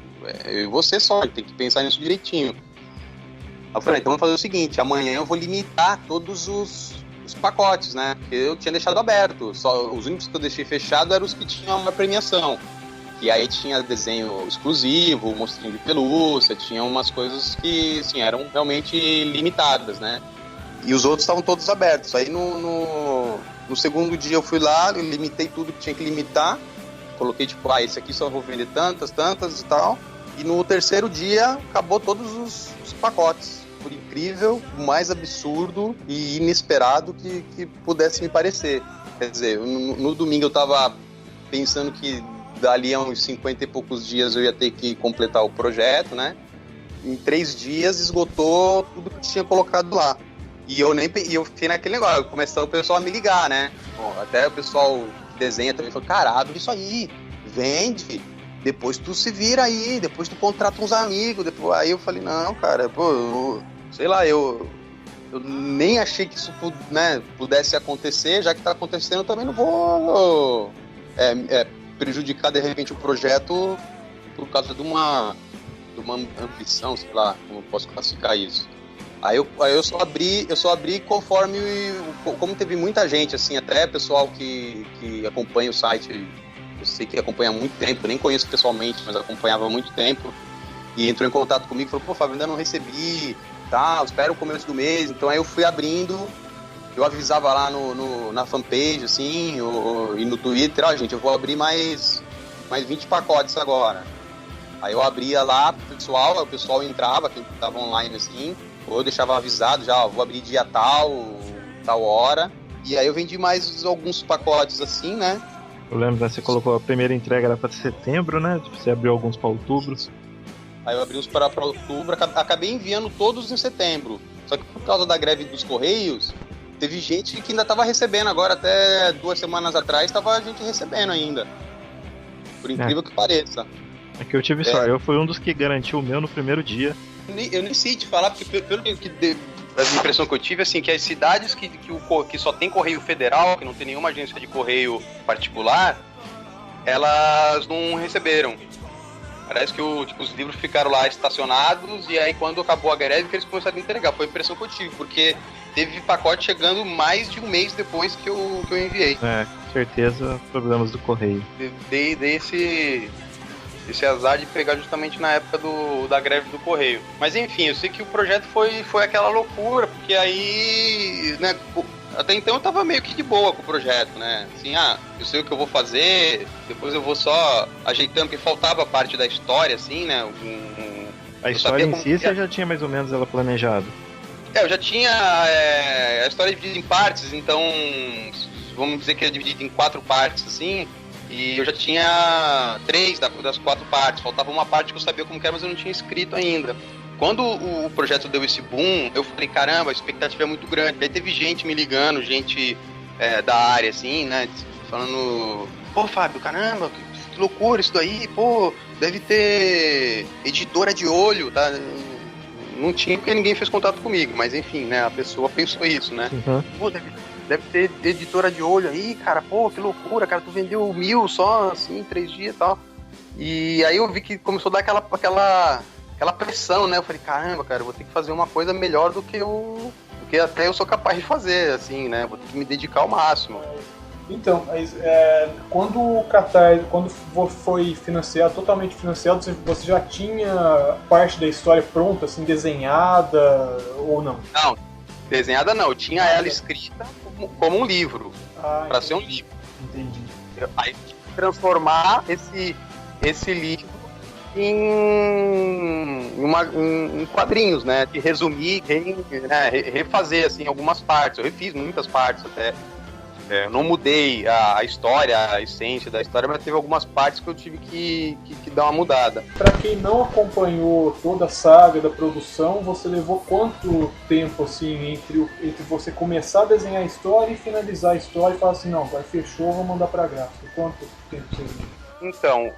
Speaker 3: eu e você só, tem que pensar nisso direitinho. Aí eu falei, então vamos fazer o seguinte, amanhã eu vou limitar todos os pacotes, né, porque eu tinha deixado aberto, só os únicos que eu deixei fechado eram os que tinham uma premiação, e aí tinha desenho exclusivo, monstrinho de pelúcia, tinha umas coisas que, assim, eram realmente limitadas, né, e os outros estavam todos abertos. Aí no segundo dia eu fui lá, eu limitei tudo que tinha que limitar, coloquei tipo, esse aqui só vou vender tantas e tal. E no terceiro dia acabou todos os pacotes. Por incrível, mais absurdo e inesperado que pudesse me parecer. Quer dizer, no domingo eu tava pensando que dali a uns 50 e poucos dias eu ia ter que completar o projeto, né? Em 3 dias esgotou tudo que tinha colocado lá. E eu fiquei naquele negócio, começou o pessoal a me ligar, né? Bom, até o pessoal desenha também, falou, cara, abre isso aí, vende, depois tu se vira aí, depois tu contrata uns amigos, depois... Aí eu falei, não, cara, pô, sei lá, eu nem achei que isso, né, pudesse acontecer, já que tá acontecendo, eu também não vou prejudicar, de repente, o projeto por causa de uma ambição, sei lá, como eu posso classificar isso. Aí eu só abri conforme, como teve muita gente, assim, até pessoal que acompanha o site, eu sei que acompanha há muito tempo, eu nem conheço pessoalmente, mas acompanhava há muito tempo, e entrou em contato comigo e falou, pô, Fábio, ainda não recebi, tá, espero o começo do mês. Então aí eu fui abrindo, eu avisava lá na fanpage, assim, e no Twitter, gente, eu vou abrir mais mais 20 pacotes agora. Aí eu abria lá pro pessoal, o pessoal entrava, quem tava online assim, ou eu deixava avisado já, ó, vou abrir dia tal hora. E aí eu vendi mais alguns pacotes assim, né?
Speaker 1: Eu lembro, né, você colocou a primeira entrega era pra setembro, né? Você abriu alguns pra outubro.
Speaker 3: Aí eu abri uns para outubro, acabei enviando todos em setembro. Só que por causa da greve dos Correios, teve gente que ainda tava recebendo agora, até 2 semanas atrás, tava a gente recebendo ainda. Por incrível que pareça.
Speaker 1: É que eu tive sorte, eu fui um dos que garantiu o meu no primeiro dia.
Speaker 3: Eu nem sei te falar, porque pelo que a impressão que eu tive, assim, que as cidades que só tem correio federal, que não tem nenhuma agência de correio particular, elas não receberam. Parece que os livros ficaram lá estacionados, e aí quando acabou a greve que eles começaram a entregar. Foi a impressão que eu tive, porque teve pacote chegando mais de um mês depois que eu enviei.
Speaker 1: Com certeza, problemas do correio.
Speaker 3: Dei esse azar de pegar justamente na época da greve do correio. Mas enfim, eu sei que o projeto foi aquela loucura, porque aí, né, até então eu tava meio que de boa com o projeto, né? Assim, eu sei o que eu vou fazer, depois eu vou só ajeitando, porque faltava parte da história, assim, né?
Speaker 1: A história em si, você já tinha mais ou menos ela planejada?
Speaker 3: Eu já tinha a história dividida em partes, então vamos dizer que é dividida em 4 partes, assim. E eu já tinha 3 das 4 partes. Faltava uma parte que eu sabia como que era, mas eu não tinha escrito ainda. Quando o projeto deu esse boom, eu falei, caramba, a expectativa é muito grande. Aí teve gente me ligando, gente da área, assim, né? Falando, pô, Fábio, caramba, que loucura isso daí, pô, deve ter editora de olho, tá? Não tinha porque ninguém fez contato comigo, mas enfim, né? A pessoa pensou isso, né?
Speaker 1: Uhum.
Speaker 3: Pô, deve ter editora de olho aí, cara, pô, que loucura, cara, tu vendeu 1.000 só, assim, em 3 dias e tal. E aí eu vi que começou a dar aquela pressão, né? Eu falei, caramba, cara, eu vou ter que fazer uma coisa melhor do que até eu sou capaz de fazer, assim, né? Vou ter que me dedicar ao máximo.
Speaker 2: Então, quando o Catarse, quando foi financiado, totalmente financiado, você já tinha parte da história pronta, assim, desenhada ou não?
Speaker 3: Não, desenhada não, eu tinha ela escrita como um livro, para ser um livro.
Speaker 2: Entendi.
Speaker 3: Aí transformar esse livro em quadrinhos, né? De resumir, refazer assim algumas partes. Eu refiz muitas partes até. Não mudei a história, a essência da história, mas teve algumas partes que eu tive que dar uma mudada.
Speaker 2: Para quem não acompanhou toda a saga da produção, você levou quanto tempo assim entre você começar a desenhar a história e finalizar a história e falar assim, não, agora fechou, vou mandar para gráfica? Quanto tempo você levou?
Speaker 3: Então,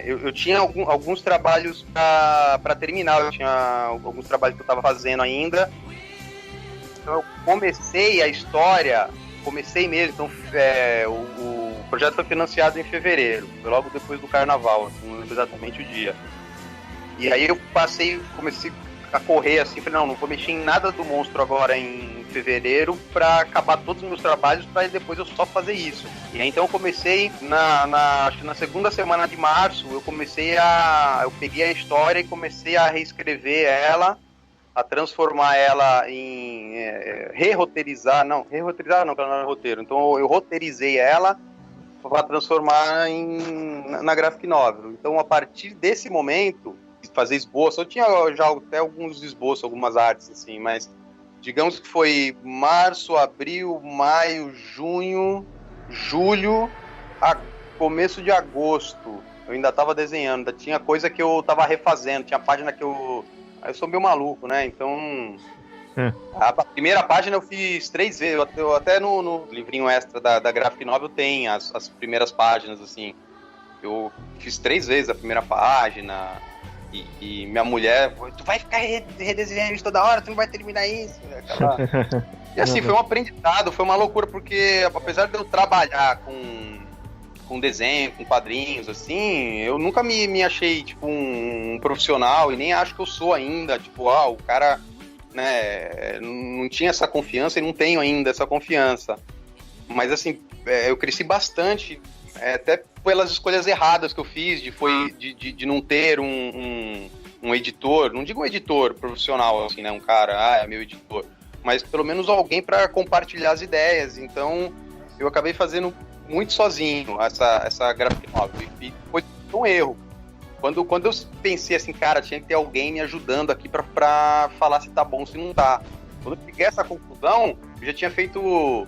Speaker 3: eu tinha alguns trabalhos para terminar, eu tinha alguns trabalhos que eu estava fazendo ainda. Então eu comecei a história, mesmo, então o projeto foi financiado em fevereiro, logo depois do carnaval, assim, não lembro exatamente o dia. E aí eu comecei a correr assim, falei, não vou mexer em nada do monstro agora em fevereiro para acabar todos os meus trabalhos para depois eu só fazer isso. E aí então eu comecei acho que na segunda semana de março, eu peguei a história e comecei a reescrever ela, a transformar ela em roteirizar não, porque ela não é roteiro, então eu roteirizei ela para transformar na graphic novel. Então a partir desse momento, fazer esboço, eu tinha já até alguns esboços, algumas artes assim, mas digamos que foi março, abril, maio, junho, julho, começo de agosto, eu ainda estava desenhando, ainda tinha coisa que eu estava refazendo, tinha página que eu sou meio maluco, né? Então, a primeira página eu fiz 3 vezes. Eu até no livrinho extra da Graphic Novel tem as primeiras páginas, assim. Eu fiz 3 vezes a primeira página. E minha mulher, tu vai ficar redesenhando isso toda hora, tu não vai terminar isso. E assim, foi um aprendizado, foi uma loucura, porque apesar de eu trabalhar com desenho, com quadrinhos, assim, eu nunca me achei, tipo, um profissional, e nem acho que eu sou ainda, tipo, o cara, né, não tinha essa confiança e não tenho ainda essa confiança. Mas, assim, eu cresci bastante, até pelas escolhas erradas que eu fiz, de não ter um editor, não digo um editor profissional, assim, né, um cara, é meu editor, mas pelo menos alguém para compartilhar as ideias. Então, eu acabei fazendo muito sozinho essa graphic novel. E foi um erro. Quando eu pensei assim, cara, tinha que ter alguém me ajudando aqui pra falar se tá bom, se não tá. Quando eu peguei essa conclusão, eu já tinha feito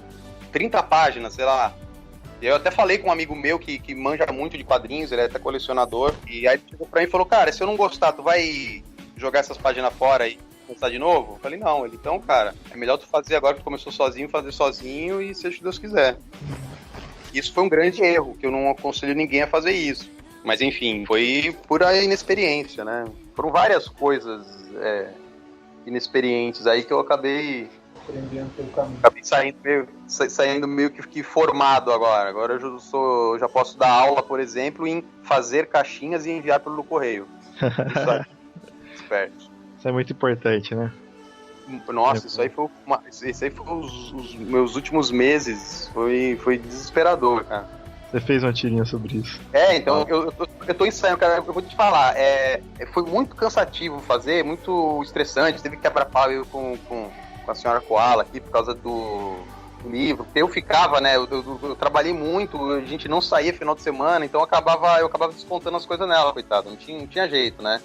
Speaker 3: 30 páginas, sei lá. Eu até falei com um amigo meu que manja muito de quadrinhos, ele é até colecionador, e aí ele chegou pra mim e falou, cara, se eu não gostar, tu vai jogar essas páginas fora e começar de novo? Eu falei, não. Ele, então, cara, é melhor tu fazer agora que tu começou sozinho, fazer sozinho e seja o que Deus quiser. Isso foi um grande erro, que eu não aconselho ninguém a fazer isso. Mas, enfim, foi pura inexperiência, né? Foram várias coisas inexperientes aí que eu acabei
Speaker 2: aprendendo pelo caminho.
Speaker 3: Acabei saindo meio que formado agora. Agora eu já posso dar aula, por exemplo, em fazer caixinhas e enviar pelo correio. Isso aí. Esperto.
Speaker 1: Isso é muito importante, né?
Speaker 3: Nossa, isso aí foi os meus últimos meses. Foi desesperador, cara.
Speaker 1: Você fez uma tirinha sobre isso.
Speaker 3: Então eu tô ensaiando, cara. Eu vou te falar. Foi muito cansativo fazer, muito estressante. Teve que quebrar pau com a senhora Koala aqui por causa do livro. Eu ficava, né? Eu trabalhei muito, a gente não saía final de semana, então eu acabava descontando as coisas nela, coitada. Não tinha jeito, né?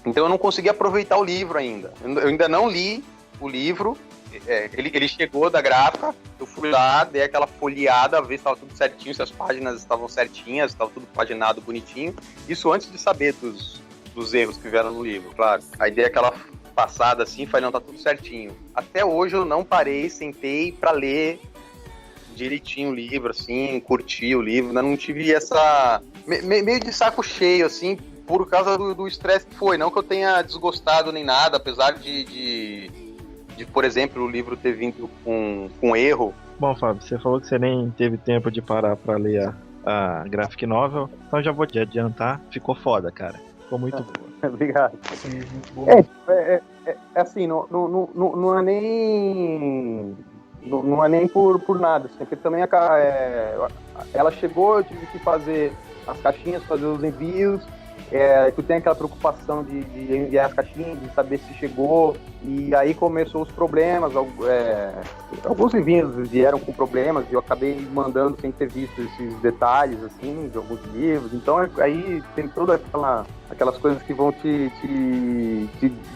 Speaker 3: Então eu não conseguia aproveitar o livro ainda. Eu ainda não li o livro. Ele chegou da gráfica, eu fui lá, dei aquela folheada, ver se estava tudo certinho, se as páginas estavam certinhas, estava tudo paginado bonitinho. Isso antes de saber dos erros que vieram no livro, claro. Aí dei aquela passada assim, falei, não, tá tudo certinho. Até hoje eu não parei, sentei pra ler direitinho o livro, assim, curti o livro, ainda não tive essa... meio de saco cheio, assim, por causa do estresse que foi. Não que eu tenha desgostado nem nada, apesar de por exemplo, o livro ter vindo com erro.
Speaker 1: Bom, Fábio, você falou que você nem teve tempo de parar pra ler a graphic novel, então já vou te adiantar, ficou foda, cara. Ficou muito boa.
Speaker 3: Obrigado.
Speaker 2: Sim, muito bom.
Speaker 3: Assim, não é nem... Não é nem por nada, assim, porque também ela chegou, eu tive que fazer as caixinhas, fazer os envios, tu tem aquela preocupação de enviar as caixinhas, de saber se chegou, e aí começou os problemas, alguns envios vieram com problemas, e eu acabei mandando sem ter visto esses detalhes, assim, de alguns livros, então aí tem todas aquelas coisas que vão te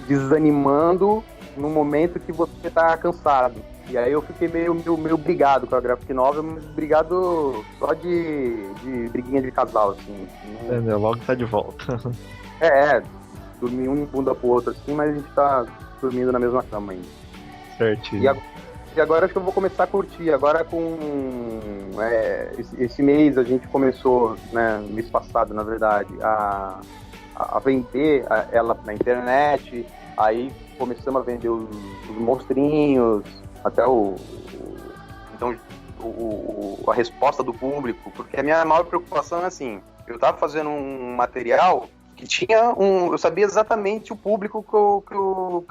Speaker 3: desanimando no momento que você tá cansado. E aí eu fiquei meio brigado com a graphic novel, mas brigado só de briguinha de casal, assim.
Speaker 1: Entendeu? Logo tá de volta.
Speaker 3: Dormir um em bunda pro outro, assim, mas a gente tá dormindo na mesma cama ainda.
Speaker 1: Certinho.
Speaker 3: E agora acho que eu vou começar a curtir. Agora esse mês a gente começou, né, mês passado, na verdade, a vender ela na internet, aí começamos a vender os monstrinhos, até a resposta do público, porque a minha maior preocupação é assim, eu tava fazendo um material que tinha eu sabia exatamente o público que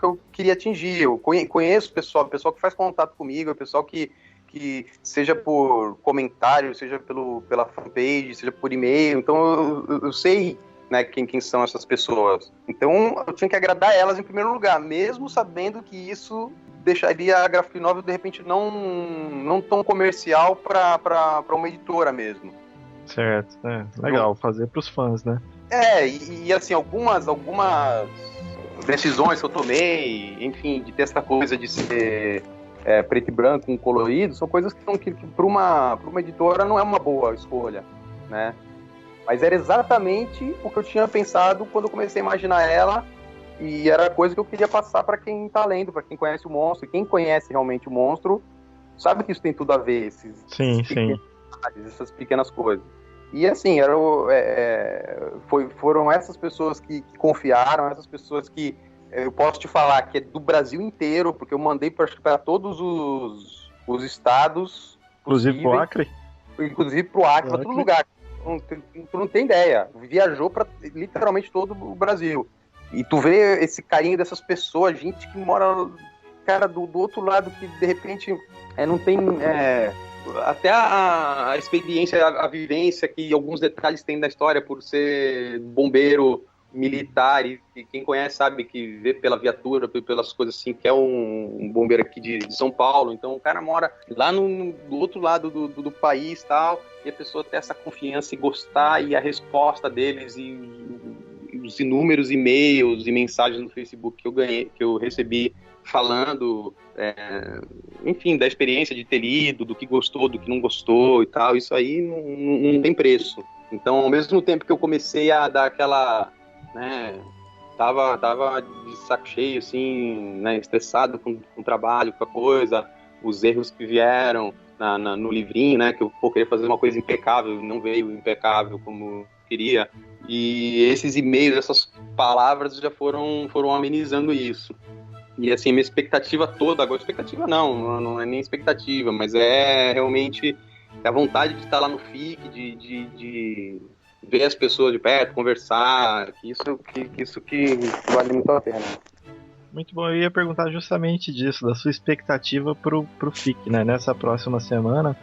Speaker 3: eu queria atingir, eu conheço o pessoal que faz contato comigo, o pessoal que seja por comentário, seja pela fanpage, seja por e-mail, então eu sei, né, quem são essas pessoas. Então eu tinha que agradar elas em primeiro lugar, mesmo sabendo que isso deixaria a graphic novel de repente não tão comercial para uma editora mesmo.
Speaker 1: Certo, legal, fazer pros fãs, né?
Speaker 3: E assim, algumas decisões que eu tomei, enfim, de ter essa coisa de ser preto e branco com colorido, são coisas que para uma editora não é uma boa escolha, né? Mas era exatamente o que eu tinha pensado quando eu comecei a imaginar ela, e era a coisa que eu queria passar para quem tá lendo, para quem conhece o monstro. E quem conhece realmente o monstro sabe que isso tem tudo a ver, essas pequenas coisas. E assim, foram essas pessoas que confiaram, essas pessoas que eu posso te falar que é do Brasil inteiro, porque eu mandei para todos os estados.
Speaker 1: Inclusive pro Acre?
Speaker 3: Inclusive pro Acre, para todo lugar. Tu não tem ideia. Viajou para literalmente todo o Brasil. E tu vê esse carinho dessas pessoas, gente que mora, cara, do outro lado, que de repente não tem até a experiência, a vivência que alguns detalhes tem da história, por ser bombeiro militar, e quem conhece sabe que vê pela viatura, pelas coisas assim, que é um bombeiro aqui de São Paulo, então o cara mora lá do outro lado do país, tal, e a pessoa ter essa confiança e gostar, e a resposta deles, e os inúmeros e-mails e mensagens no Facebook que eu recebi falando, enfim, da experiência de ter lido, do que gostou, do que não gostou e tal, isso aí não tem preço. Então, ao mesmo tempo que eu comecei a dar aquela, né, tava de saco cheio, assim, né, estressado com o trabalho, com a coisa, os erros que vieram no livrinho, né, que eu queria fazer uma coisa impecável, não veio impecável como eu queria, e esses e-mails, essas palavras já foram amenizando isso. E assim, minha expectativa toda, agora expectativa não é nem expectativa, mas é realmente a vontade de estar lá no FIC, de ver as pessoas de perto, conversar, que isso que vale muito a pena.
Speaker 1: Muito bom, eu ia perguntar justamente disso, da sua expectativa pro FIC, né? Nessa próxima semana,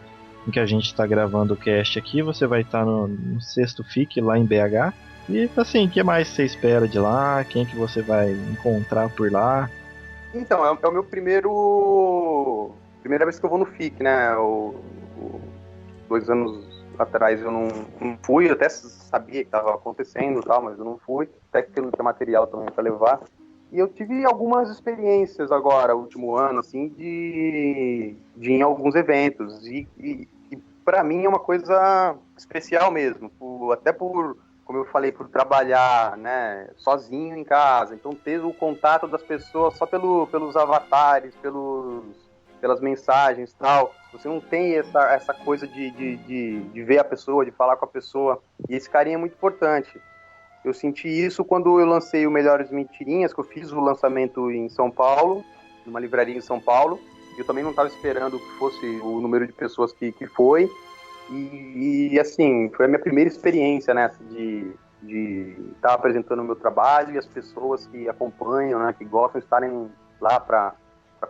Speaker 1: em que a gente está gravando o cast aqui, você vai estar no 6º FIC lá em BH. E assim, o que mais você espera de lá? Quem que você vai encontrar por lá?
Speaker 3: Então, é o meu primeira vez que eu vou no FIC, né? 2 anos atrás eu não fui, eu até sabia que estava acontecendo e tal, mas eu não fui, até que eu não tinha material também para levar. E eu tive algumas experiências agora, último ano, assim, de ir em alguns eventos. E para mim é uma coisa especial mesmo, até por, como eu falei, por trabalhar, né, sozinho em casa. Então ter o contato das pessoas só pelos avatares, pelas mensagens e tal. Você não tem essa coisa de ver a pessoa, de falar com a pessoa. E esse carinho é muito importante. Eu senti isso quando eu lancei o Melhores Mentirinhas, que eu fiz o lançamento em São Paulo, numa livraria em São Paulo. Eu também não estava esperando que fosse o número de pessoas que foi. E assim, foi a minha primeira experiência, né, de estar apresentando o meu trabalho, e as pessoas que acompanham, né, que gostam de estarem lá para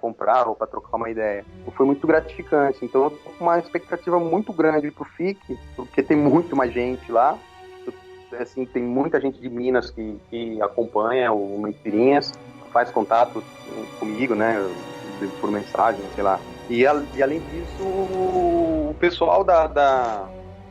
Speaker 3: comprar ou para trocar uma ideia. Foi muito gratificante. Então eu tô com uma expectativa muito grande pro FIC, porque tem muito mais gente lá. Assim, tem muita gente de Minas que acompanha o Mentirinhas, faz contato comigo, né, por mensagem, sei lá. E além disso, o pessoal da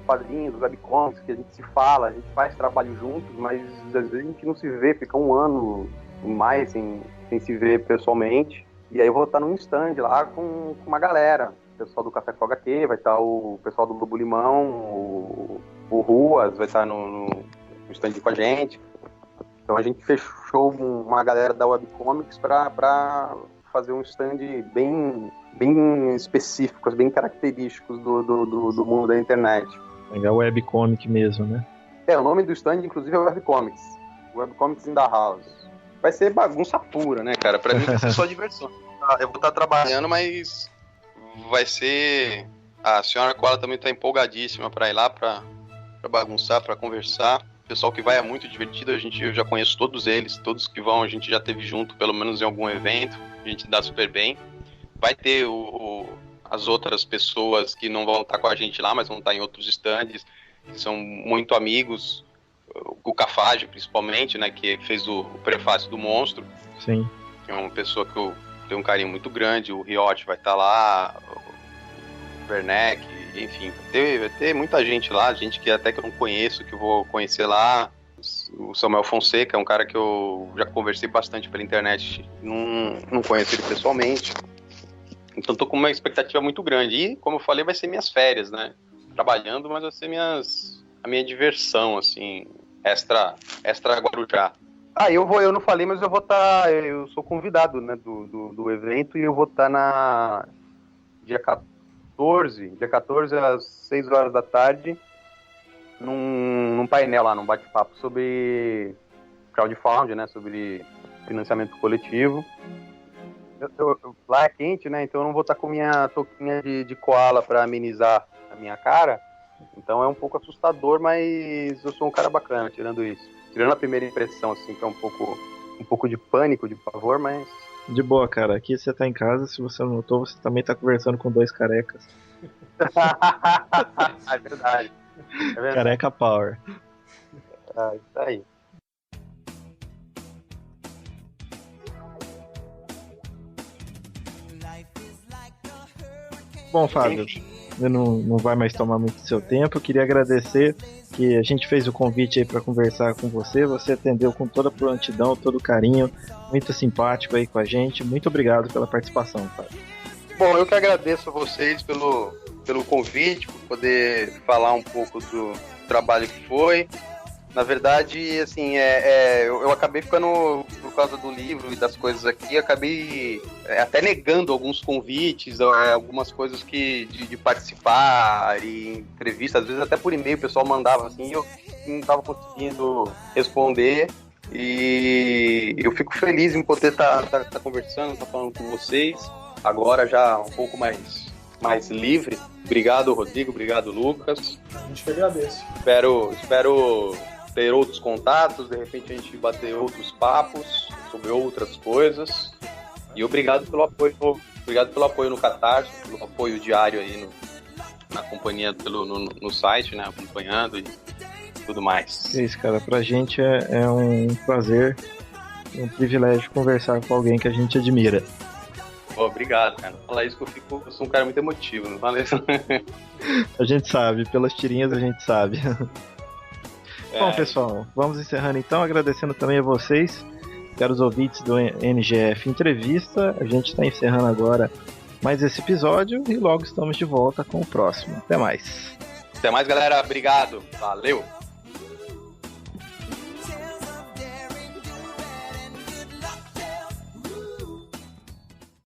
Speaker 3: quadrinhos, dos webcomics, que a gente se fala, a gente faz trabalho juntos, mas às vezes a gente não se vê, fica um ano mais sem se ver pessoalmente. E aí eu vou estar num stand lá com uma galera. O pessoal do Café com HQ, vai estar o pessoal do Lobo Limão, o Ruas vai estar no stand com a gente. Então a gente fechou uma galera da Webcomics para fazer um stand bem específicos, bem característicos do mundo da internet.
Speaker 1: É webcomic mesmo, né?
Speaker 3: O nome do stand, inclusive, é Webcomics. Webcomics in the House. Vai ser bagunça pura, né, cara? Pra mim vai ser só diversão. Eu vou estar trabalhando, mas vai ser... A senhora Koala também tá empolgadíssima pra ir lá, pra bagunçar, pra conversar. O pessoal que vai é muito divertido, eu já conheço todos eles, todos que vão a gente já teve junto, pelo menos em algum evento, a gente dá super bem. Vai ter as outras pessoas que não vão estar com a gente lá, mas vão estar em outros stands, que são muito amigos, o Cafage principalmente, né, que fez o prefácio do Monstro.
Speaker 1: Sim.
Speaker 3: É uma pessoa que eu tenho um carinho muito grande, o Riot vai estar lá, o Werneck, enfim, vai ter muita gente lá, gente que até que eu não conheço, que eu vou conhecer lá. O Samuel Fonseca é um cara que eu já conversei bastante pela internet, não conheço ele pessoalmente. Então tô com uma expectativa muito grande. E, como eu falei, vai ser minhas férias, né? Trabalhando, mas vai ser a minha diversão, assim, extra Guarujá. Eu não falei, mas eu vou estar... eu sou convidado, né, do evento, e eu vou estar dia 14 às 6 horas da tarde, num painel lá, num bate-papo sobre crowdfunding, né, sobre financiamento coletivo. Lá é quente, né, então eu não vou estar com minha touquinha de koala para amenizar a minha cara, então é um pouco assustador, mas eu sou um cara bacana, tirando a primeira impressão, assim, que é um pouco de pânico, de pavor, mas...
Speaker 1: De boa, cara. Aqui você tá em casa, se você não notou, você também tá conversando com 2 carecas.
Speaker 3: É verdade.
Speaker 1: Careca Power.
Speaker 3: Isso aí.
Speaker 1: Bom, Fábio, eu não vai mais tomar muito do seu tempo. Eu queria agradecer que a gente fez o convite aí para conversar com você. Você atendeu com toda a prontidão, todo o carinho, muito simpático aí com a gente. Muito obrigado pela participação, Fábio.
Speaker 4: Bom, eu que agradeço a vocês pelo convite, por poder falar um pouco do trabalho que foi. Na verdade, assim, eu acabei ficando, por causa do livro e das coisas aqui, acabei até negando alguns convites, algumas coisas de participar, e entrevista, às vezes até por e-mail o pessoal mandava assim, e eu não estava conseguindo responder. E eu fico feliz em poder estar conversando, estar falando com vocês, agora já um pouco mais livre. Obrigado, Rodrigo, obrigado, Lucas.
Speaker 2: A gente que agradece.
Speaker 4: Espero ter outros contatos, de repente a gente bater outros papos sobre outras coisas. E obrigado pelo apoio no Catarse, pelo apoio diário aí na companhia, no site, né, acompanhando e tudo mais.
Speaker 1: É isso, cara, pra gente é um prazer, um privilégio conversar com alguém que a gente admira.
Speaker 4: Obrigado, cara. Falar isso que eu sou um cara muito emotivo, não fala isso.
Speaker 1: A gente sabe, pelas tirinhas a gente sabe. Bom, pessoal, vamos encerrando então, agradecendo também a vocês, caros ouvintes do NGF Entrevista. A gente está encerrando agora mais esse episódio e logo estamos de volta com o próximo. Até mais.
Speaker 4: Até mais, galera. Obrigado. Valeu.